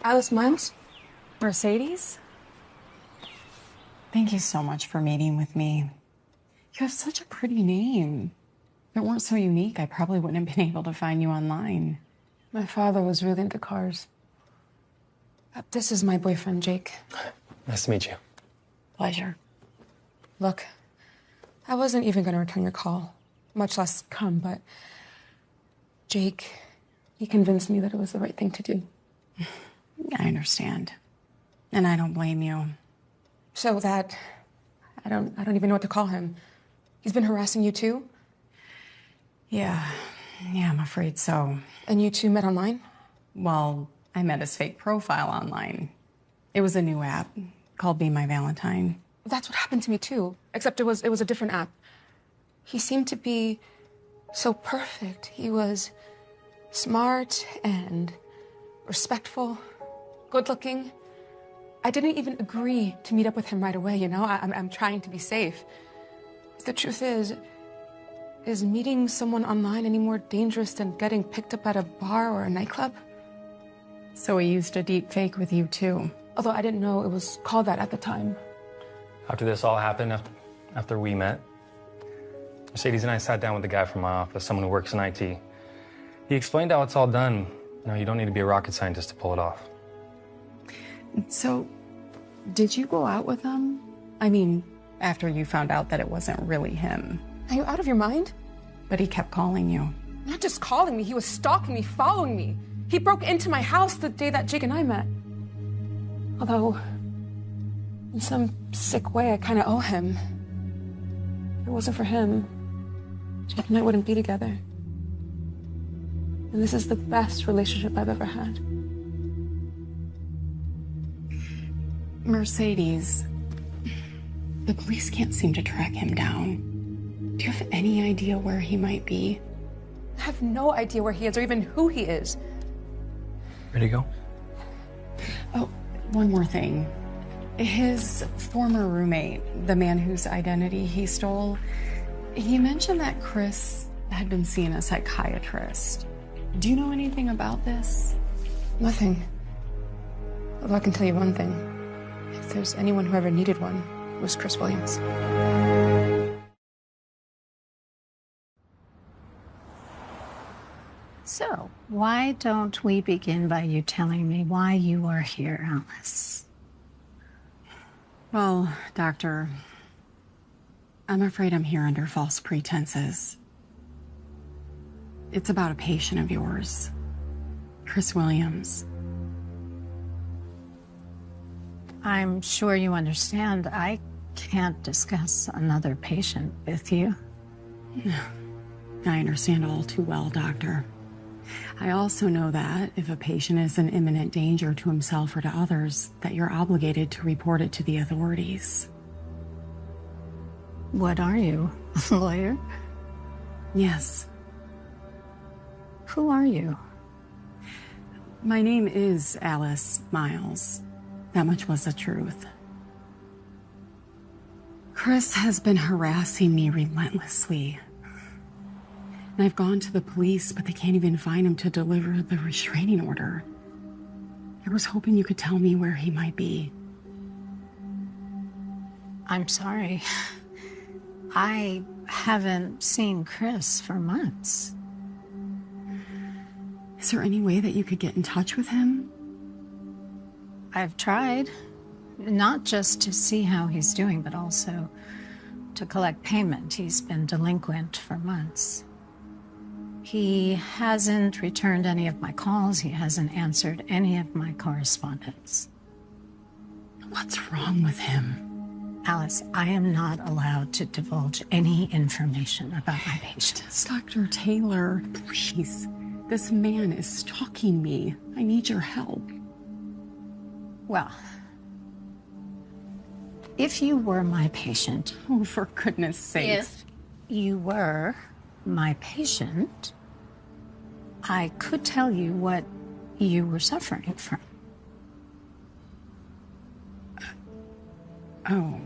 Alice Miles? Mercedes? Thank you so much for meeting with me. You have such a pretty name. If it weren't so unique, I probably wouldn't have been able to find you online. My father was really into cars. This is my boyfriend, Jake. Nice to meet you. Pleasure. Look, I wasn't even going to return your call, much less come, but Jake, he convinced me that it was the right thing to do. I understand. And I don't blame you. So that, I don't even know what to call him. He's been harassing you too? Yeah, I'm afraid so. And you two met online? Well, I met his fake profile online. It was a new app called Be My Valentine. That's what happened to me too, except it was a different app. He seemed to be so perfect. He was smart and respectful, good-looking. I didn't even agree to meet up with him right away, you know? I'm trying to be safe. The truth is meeting someone online any more dangerous than getting picked up at a bar or a nightclub? So he used a deep fake with you too? Although I didn't know it was called that at the time. After this all happened, after we met, Mercedes and I sat down with the guy from my office, someone who works in IT. He explained how it's all done. You don't need to be a rocket scientist to pull it off. So, did you go out with him? I mean, after you found out that it wasn't really him. Are you out of your mind? But he kept calling you. Not just calling me, he was stalking me, following me. He broke into my house the day that Jake and I met. Although, in some sick way, I kind of owe him. If it wasn't for him, Jake and I wouldn't be together. And this is the best relationship I've ever had. Mercedes, the police can't seem to track him down. Do you have any idea where he might be? I have no idea where he is or even who he is. Ready to go? Oh, one more thing. His former roommate, the man whose identity he stole, he mentioned that Chris had been seeing a psychiatrist. Do you know anything about this? Nothing. Although I can tell you one thing. If there's anyone who ever needed one, it was Chris Williams. So, why don't we begin by you telling me why you are here, Alice? Well, Doctor, I'm afraid I'm here under false pretenses. It's about a patient of yours, Chris Williams. I'm sure you understand I can't discuss another patient with you. I understand all too well, Doctor. I also know that if a patient is in imminent danger to himself or to others, that you're obligated to report it to the authorities. What are you, a lawyer? Yes. Who are you? My name is Alice Miles. That much was the truth. Chris has been harassing me relentlessly. And I've gone to the police, but they can't even find him to deliver the restraining order. I was hoping you could tell me where he might be. I'm sorry. I haven't seen Chris for months. Is there any way that you could get in touch with him? I've tried, not just to see how he's doing, but also to collect payment. He's been delinquent for months. He hasn't returned any of my calls. He hasn't answered any of my correspondence. What's wrong with him? Alice, I am not allowed to divulge any information about my patients. Dr. Taylor, please. This man is stalking me. I need your help. Well, if you were my patient... Oh, for goodness sake. If you were my patient, I could tell you what you were suffering from. Oh.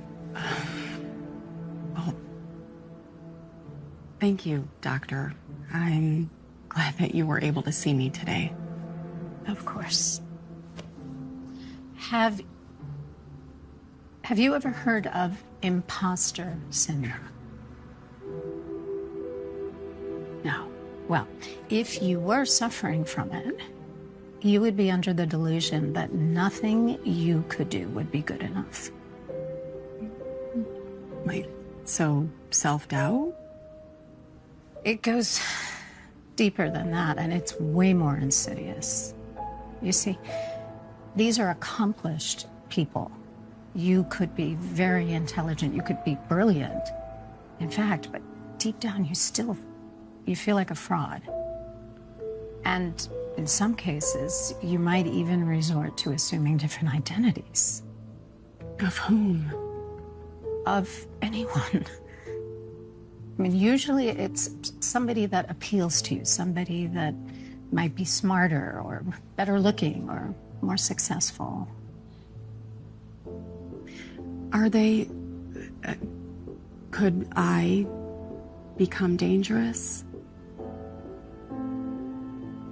Well, thank you, Doctor. I'm glad that you were able to see me today. Of course. Have you ever heard of imposter syndrome? No. Well, if you were suffering from it, you would be under the delusion that nothing you could do would be good enough. So, self-doubt? It goes deeper than that, and it's way more insidious. You see, these are accomplished people. You could be very intelligent, you could be brilliant, in fact, but deep down you feel like a fraud. And in some cases, you might even resort to assuming different identities. Of whom? Of anyone. I mean, usually it's somebody that appeals to you, somebody that might be smarter or better looking or more successful. Are they... could I become dangerous?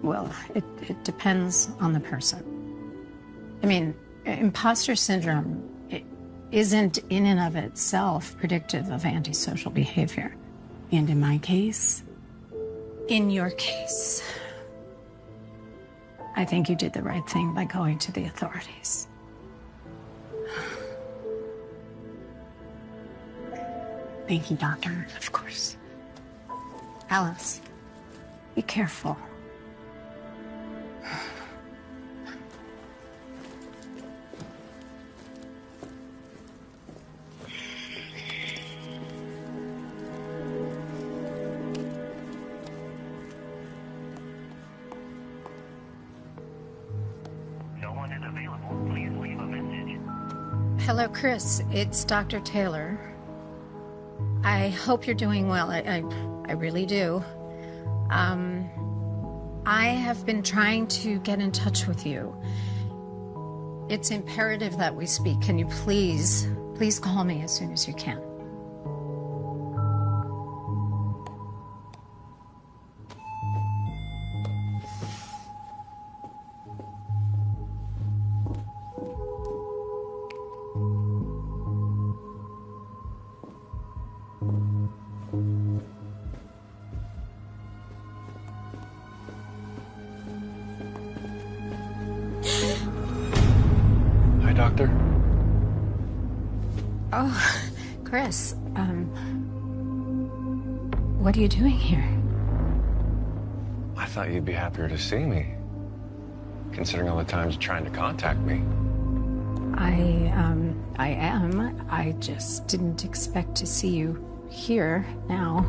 Well, it depends on the person. I mean, imposter syndrome isn't in and of itself predictive of antisocial behavior. And in my case? In your case, I think you did the right thing by going to the authorities. Thank you, Doctor. Of course. Alice, be careful. Hello, Chris. It's Dr. Taylor. I hope you're doing well. I really do. I have been trying to get in touch with you. It's imperative that we speak. Can you please call me as soon as you can? Hi, Doctor. Oh, Chris, what are you doing here? I thought you'd be happier to see me, considering all the times you're trying to contact me. I am. I just didn't expect to see you here now.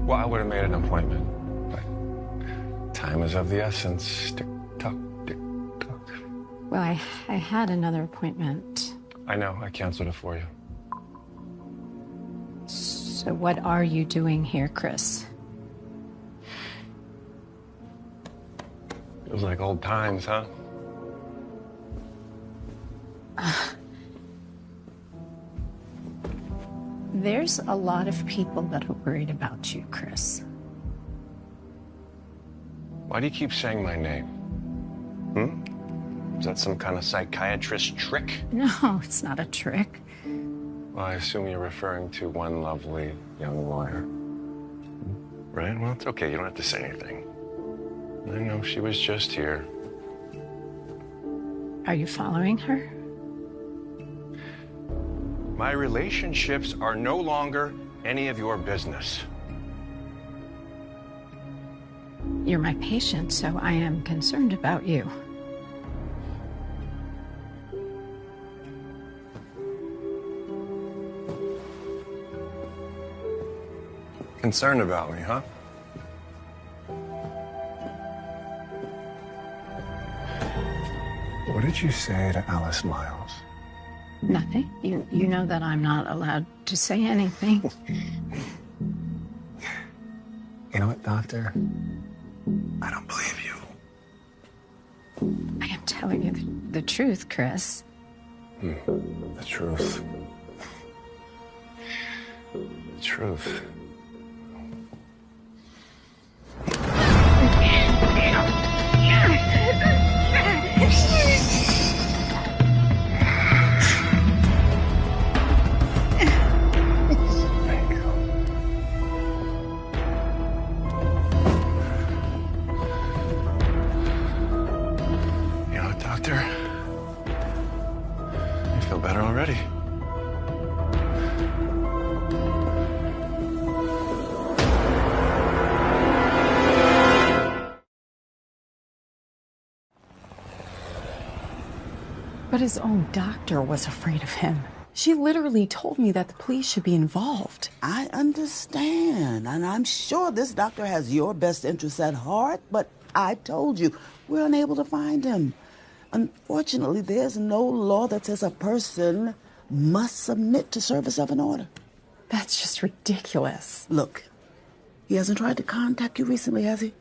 Well, I would have made an appointment, but time is of the essence. Tick-tock, tick-tock. Well, I had another appointment. I know, I canceled it for you. So what are you doing here, Chris? Feels like old times, huh? There's a lot of people that are worried about you, Chris. Why do you keep saying my name? Is that some kind of psychiatrist trick? No, it's not a trick. Well, I assume you're referring to one lovely young lawyer. Right? Well, it's okay. You don't have to say anything. I know she was just here. Are you following her? My relationships are no longer any of your business. You're my patient, so I am concerned about you. Concerned about me, huh? What did you say to Alice Miles? Nothing. You know that I'm not allowed to say anything. You know what, Doctor? I don't believe you. I am telling you the truth, Chris. The truth. The truth. I feel better already. But his own doctor was afraid of him. She literally told me that the police should be involved. I understand, and I'm sure this doctor has your best interests at heart, but I told you, we're unable to find him. Unfortunately, there's no law that says a person must submit to service of an order. That's just ridiculous. Look, he hasn't tried to contact you recently, has he?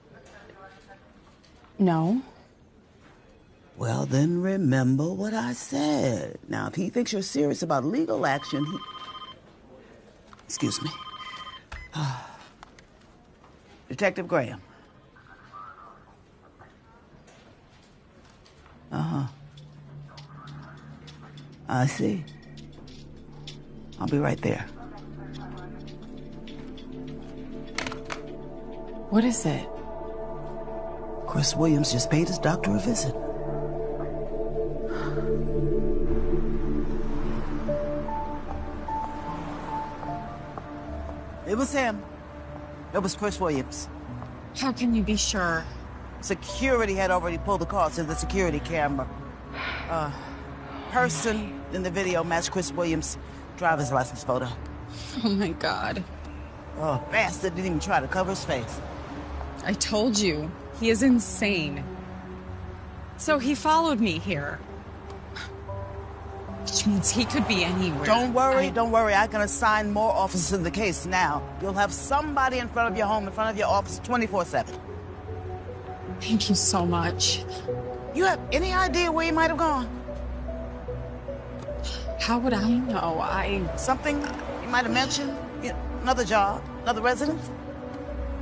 No. Well, then remember what I said. Now, if he thinks you're serious about legal action, he... Excuse me. Detective Graham. Uh-huh. I see. I'll be right there. What is it? Chris Williams just paid his doctor a visit. It was him. It was Chris Williams. How can you be sure? Security had already pulled the car to the security camera. Person in the video matched Chris Williams' driver's license photo. Oh my God. Oh, bastard didn't even try to cover his face. I told you, he is insane. So he followed me here. Which means he could be anywhere. Don't worry. I can assign more officers in the case now. You'll have somebody in front of your home, in front of your office, 24/7. Thank you so much. You have any idea where he might have gone? How would I know? Something he might have mentioned? Another job? Another residence?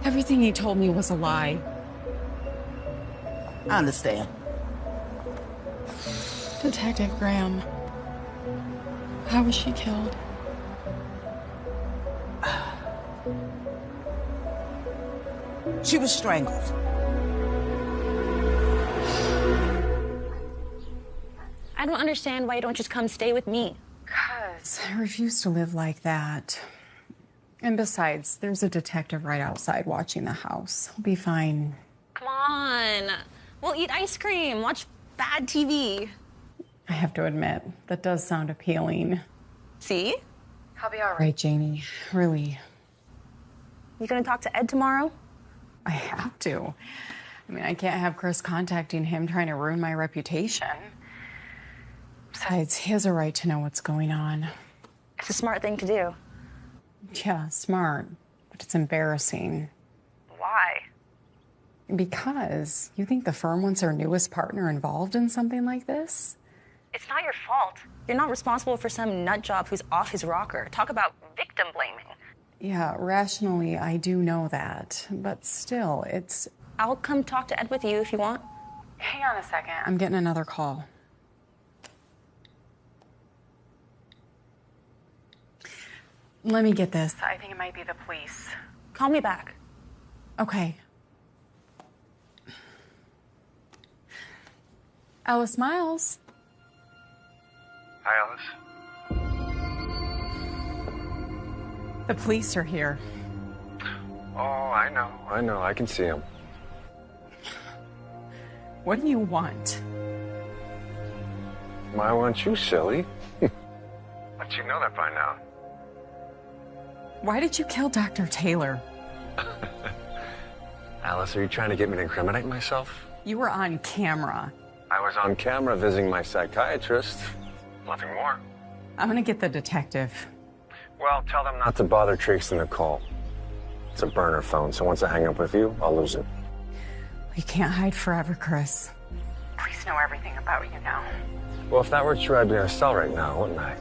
Everything he told me was a lie. I understand. Detective Graham, how was she killed? She was strangled. I don't understand why you don't just come stay with me. Because I refuse to live like that. And besides, there's a detective right outside watching the house. I'll be fine. Come on. We'll eat ice cream, watch bad TV. I have to admit, that does sound appealing. See? I'll be all right. Right, Janie. Really. You gonna talk to Ed tomorrow? I have to. I mean, I can't have Chris contacting him trying to ruin my reputation. Besides, he has a right to know what's going on. It's a smart thing to do. Yeah, smart. But it's embarrassing. Why? Because you think the firm wants their newest partner involved in something like this? It's not your fault. You're not responsible for some nut job who's off his rocker. Talk about victim blaming. Yeah, rationally, I do know that. But still, it's... I'll come talk to Ed with you if you want. Hang on a second. I'm getting another call. Let me get this. I think it might be the police. Call me back. Okay. Alice Miles. Hi, Alice. The police are here. Oh, I know. I can see them. What do you want? I want you, silly. But you know that by now. Why did you kill Dr. Taylor? Alice, are you trying to get me to incriminate myself? You were on camera. I was on camera visiting my psychiatrist. Nothing more. I'm gonna get the detective. Well, tell them not to bother tracing the call. It's a burner phone, so once I hang up with you, I'll lose it. You can't hide forever, Chris. Police know everything about you now. Well, if that were true, I'd be in a cell right now, wouldn't I?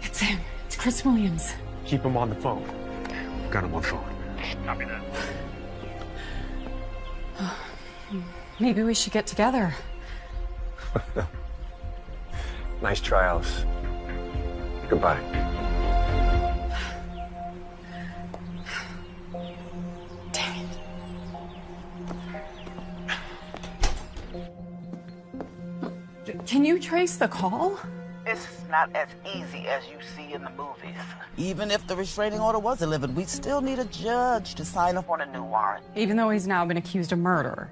It's him. It's Chris Williams. Keep him on the phone. Got him on phone. Copy that. Maybe we should get together. Nice try, Alice. Goodbye. Dang it. Can you trace the call? It's not as easy as you see in the movies. Even if the restraining order was delivered, we'd still need a judge to sign off on a new warrant. Even though he's now been accused of murder.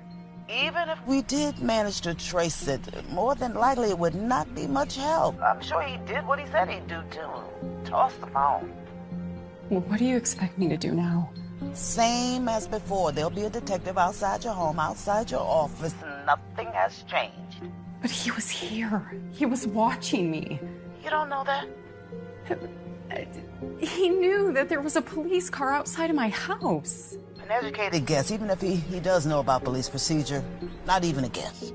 Even if we did manage to trace it, more than likely it would not be much help. I'm sure he did what he said he'd do, too. Toss the phone. Well, what do you expect me to do now? Same as before. There'll be a detective outside your home, outside your office. Nothing has changed. But he was here. He was watching me. You don't know that? He knew that there was a police car outside of my house. An educated guess, even if he does know about police procedure. Not even a guess.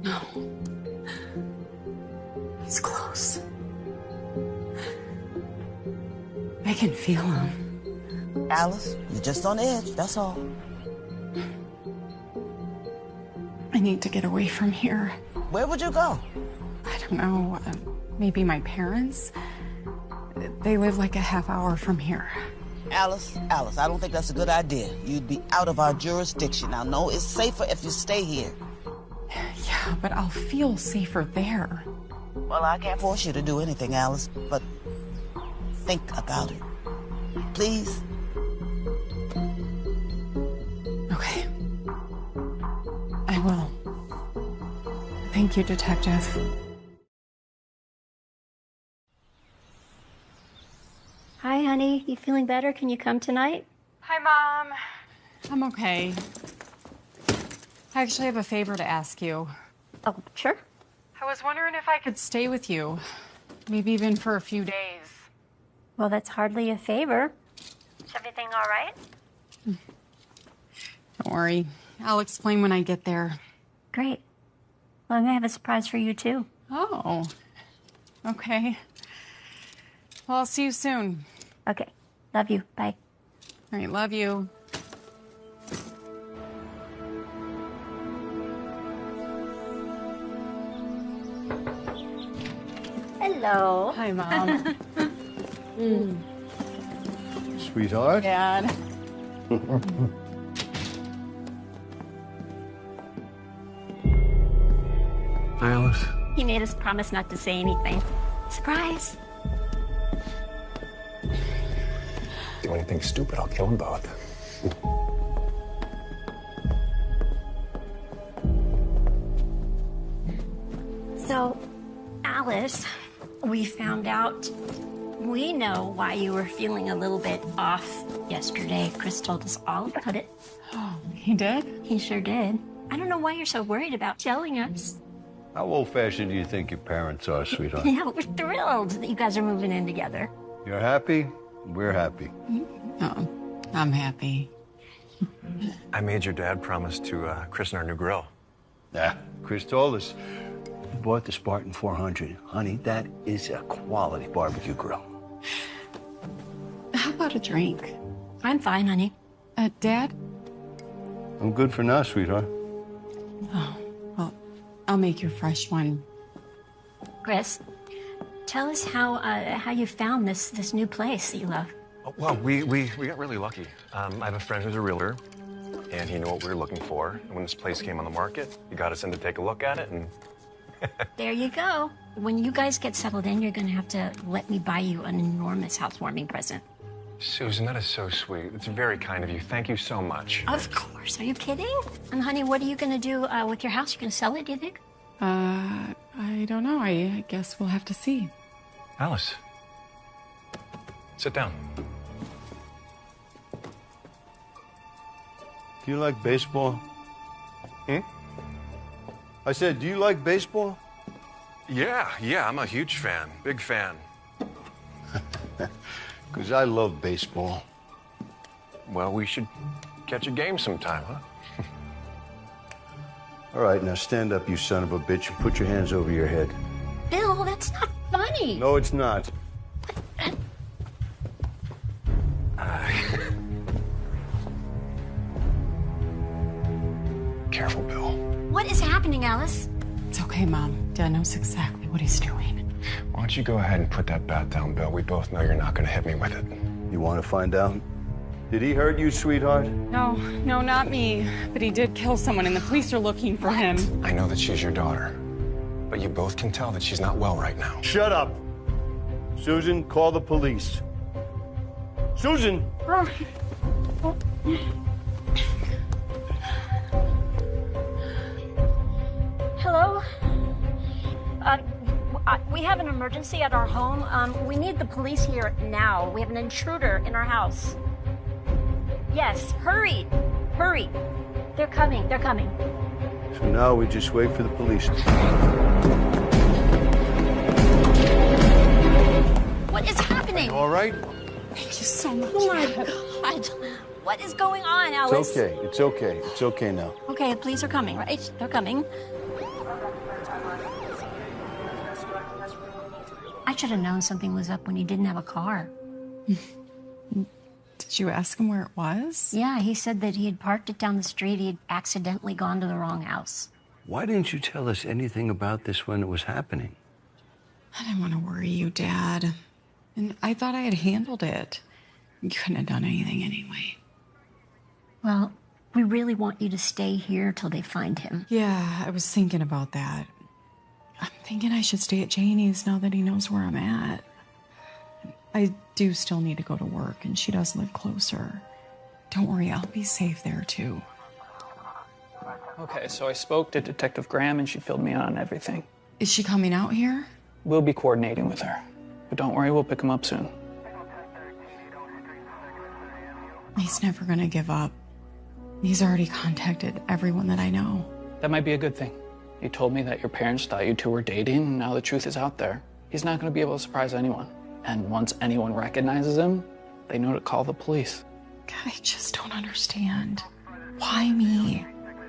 No. He's close. I can feel him. Alice, you're just on edge, that's all. I need to get away from here. Where would you go? I don't know. Maybe my parents? They live like a half hour from here. Alice, I don't think that's a good idea. You'd be out of our jurisdiction. Now, no, it's safer if you stay here. Yeah, but I'll feel safer there. Well, I can't force you to do anything, Alice, but think about it. Please? Okay. I will. Thank you, Detective. Hi, honey. You feeling better? Can you come tonight? Hi, Mom. I'm okay. I actually have a favor to ask you. Oh, sure. I was wondering if I could stay with you. Maybe even for a few days. Well, that's hardly a favor. Is everything all right? Don't worry. I'll explain when I get there. Great. Well, I may have a surprise for you, too. Oh. Okay. Well, I'll see you soon. Okay. Love you. Bye. All right, love you. Hello. Hi, Mom. Sweetheart? Dad. Hi, Alice. He made us promise not to say anything. Surprise. Do anything stupid, I'll kill them both. So, Alice, we found out we know why you were feeling a little bit off yesterday. Chris told us all about it. Oh, he did? He sure did. I don't know why you're so worried about telling us. How old-fashioned do you think your parents are, sweetheart? Yeah, we're thrilled that you guys are moving in together. You're happy? We're happy. Oh, I'm happy. I made your dad promise to christen our new grill. Yeah, Chris told us. He bought the Spartan 400. Honey, that is a quality barbecue grill. How about a drink? I'm fine, honey. Dad? I'm good for now, sweetheart. Oh, well, I'll make you a fresh one. Chris, tell us how you found this new place that you love. Oh, well, we got really lucky. I have a friend who's a realtor, and he knew what we were looking for. And when this place came on the market, he got us in to take a look at it, and There you go. When you guys get settled in, you're gonna have to let me buy you an enormous housewarming present. Susan, that is so sweet. It's very kind of you. Thank you so much. Of course. Are you kidding? And honey, what are you gonna do with your house? You gonna sell it, do you think? I don't know. I guess we'll have to see. Alice, sit down. Do you like baseball? I said, do you like baseball? Yeah, I'm a huge fan. Big fan. Because I love baseball. Well, we should catch a game sometime, huh? All right, now stand up, you son of a bitch, and put your hands over your head. Bill, that's not funny. No, it's not. Careful, Bill. What is happening, Alice? It's okay, Mom. Dad knows exactly what he's doing. Why don't you go ahead and put that bat down, Bill? We both know you're not going to hit me with it. You want to find out? Did he hurt you, sweetheart? No, not me. But he did kill someone, and the police are looking for him. I know that she's your daughter, but you both can tell that she's not well right now. Shut up. Susan, call the police. Susan! Hello? We have an emergency at our home. We need the police here now. We have an intruder in our house. Yes, hurry. Hurry. They're coming. So now we just wait for the police. What is happening? All right? Thank you so much. Oh my God. What is going on, Alice? It's okay. It's okay now. Okay, the police are coming, right? They're coming. I should have known something was up when he didn't have a car. Did you ask him where it was? Yeah, he said that he had parked it down the street. He had accidentally gone to the wrong house. Why didn't you tell us anything about this when it was happening? I didn't want to worry you, Dad. And I thought I had handled it. You couldn't have done anything anyway. Well, we really want you to stay here till they find him. Yeah, I was thinking about that. I'm thinking I should stay at Janie's now that he knows where I'm at. I do still need to go to work, and she does live closer. Don't worry, I'll be safe there, too. Okay, so I spoke to Detective Graham, and she filled me in on everything. Is she coming out here? We'll be coordinating with her. But don't worry, we'll pick him up soon. He's never gonna give up. He's already contacted everyone that I know. That might be a good thing. He told me that your parents thought you two were dating, and now the truth is out there. He's not going to be able to surprise anyone. And once anyone recognizes him, they know to call the police. I just don't understand. Why me?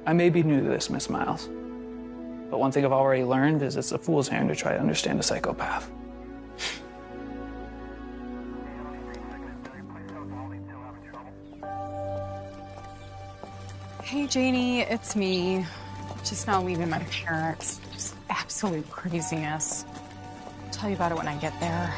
I may be new to this, Miss Miles. But one thing I've already learned is it's a fool's errand to try to understand a psychopath. Hey, Janie, it's me. Just now leaving my parents. Just absolute craziness. I'll tell you about it when I get there.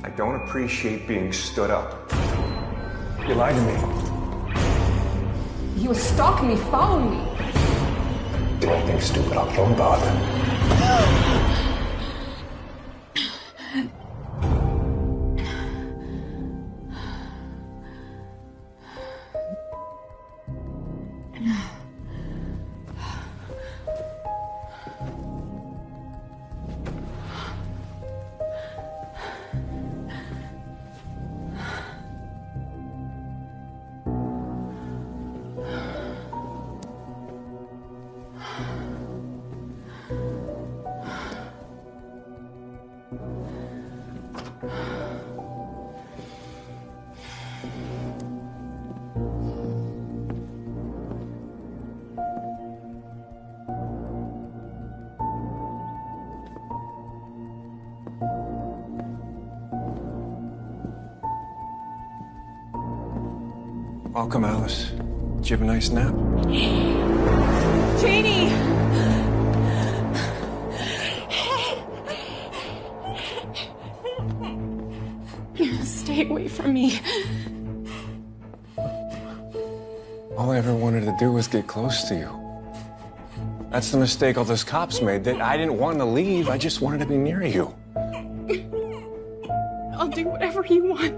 I don't appreciate being stood up. You lied to me. He was stalking me, following me. Do anything stupid, I'll kill God. Welcome, Alice. Did you have a nice nap? Janie! Stay away from me. All I ever wanted to do was get close to you. That's the mistake all those cops made. That I didn't want to leave. I just wanted to be near you. I'll do whatever you want.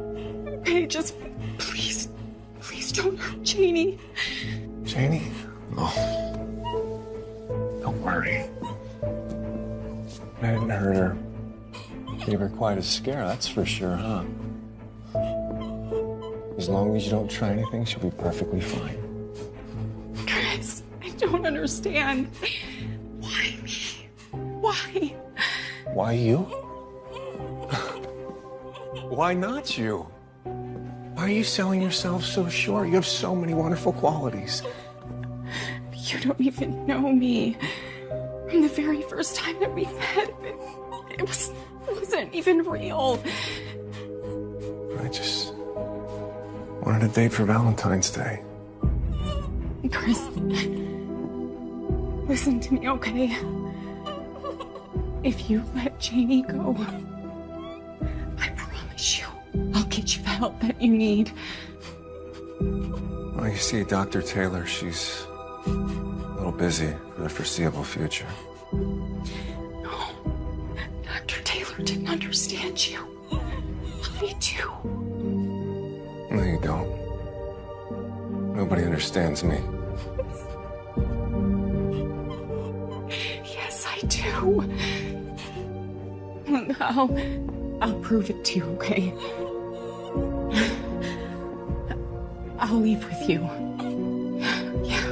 Okay, just please don't hurt Janie. Janie? Oh. Don't worry. I didn't hurt her. Gave her quite a scare, that's for sure, huh? As long as you don't try anything, she'll be perfectly fine. Chris, I don't understand. Why me? Why? Why you? Why not you? Why are you selling yourself so short? You have so many wonderful qualities. You don't even know me. From the very first time that we met, it wasn't even real. I just wanted a date for Valentine's Day. Chris, listen to me, okay? If you let Janie go, I promise you, I'll get you the help that you need. Well, you see, Dr. Taylor, she's a little busy for the foreseeable future. No, Dr. Taylor didn't understand you. I do. No, you don't. Nobody understands me. Yes, I do. I'll prove it to you, okay? I'll leave with you. Yeah.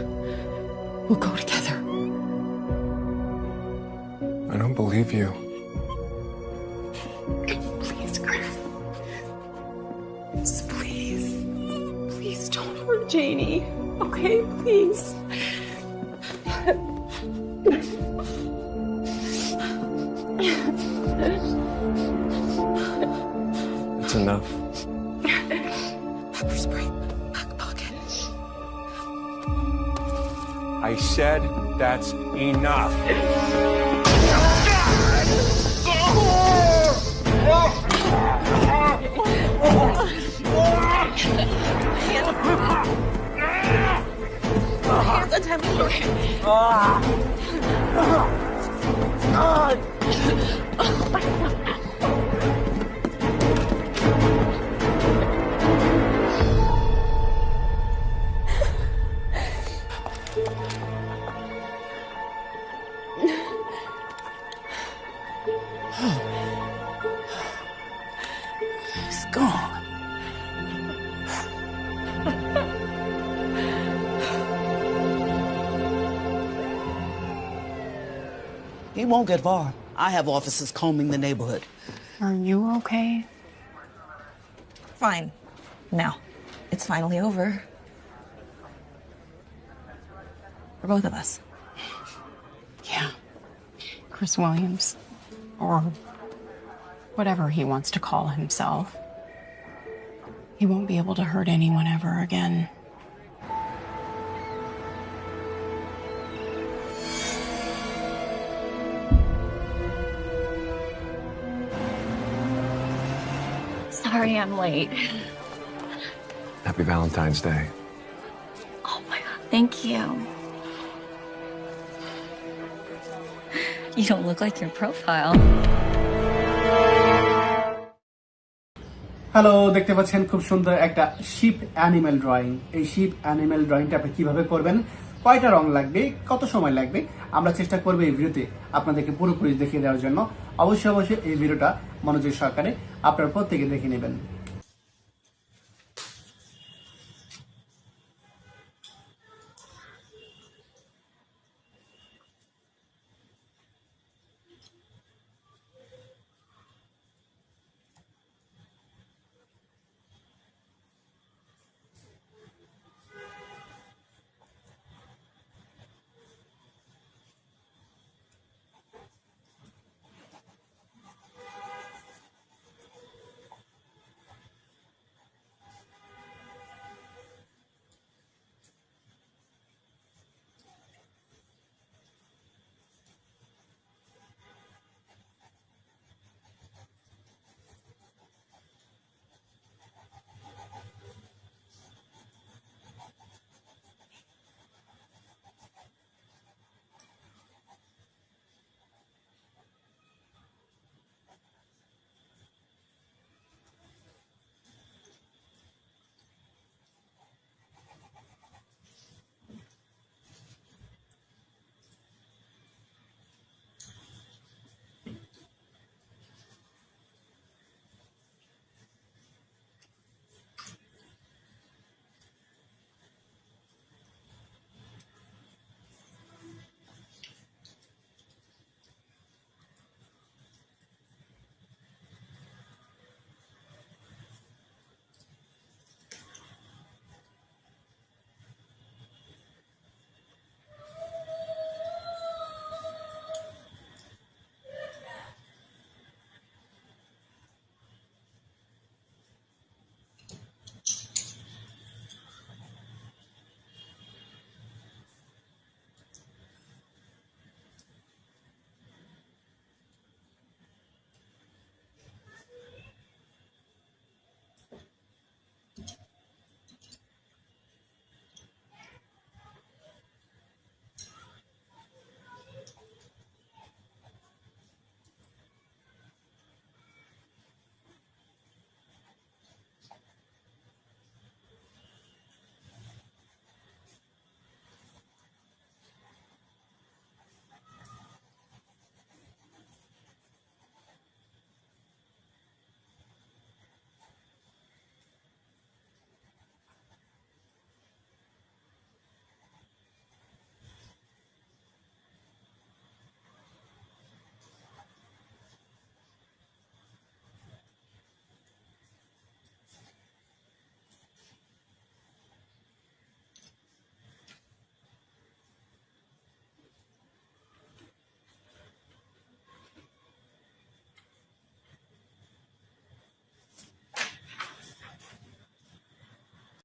We'll go together. I don't believe you. Please, Chris. Please. Please don't hurt Janie. Okay, please. It's enough. Pepper spray. Back pocket. I said that's enough. Hands untie me. He's gone. He won't get far. I have officers combing the neighborhood. Are you okay? Fine. Now, it's finally over. For both of us. Yeah. Chris Williams. Or whatever he wants to call himself. He won't be able to hurt anyone ever again. Sorry I'm late. Happy Valentine's Day. Oh my God, thank you. You don't look like your profile. Hello, দেখতে পাচ্ছেন খুব সুন্দর একটা sheep animal drawing. এই sheep animal ড্রয়িংটা আপনি কিভাবে করবেন, কয়টা রং লাগবে, কত সময় লাগবে, আমরা চেষ্টা করব এই ভিডিওতে আপনাদেরকে পুরোপুরি দেখিয়ে দেওয়ার জন্য। অবশ্যই এই ভিডিওটা মনোযোগ সহকারে আপনারা প্রত্যেকে দেখে নেবেন।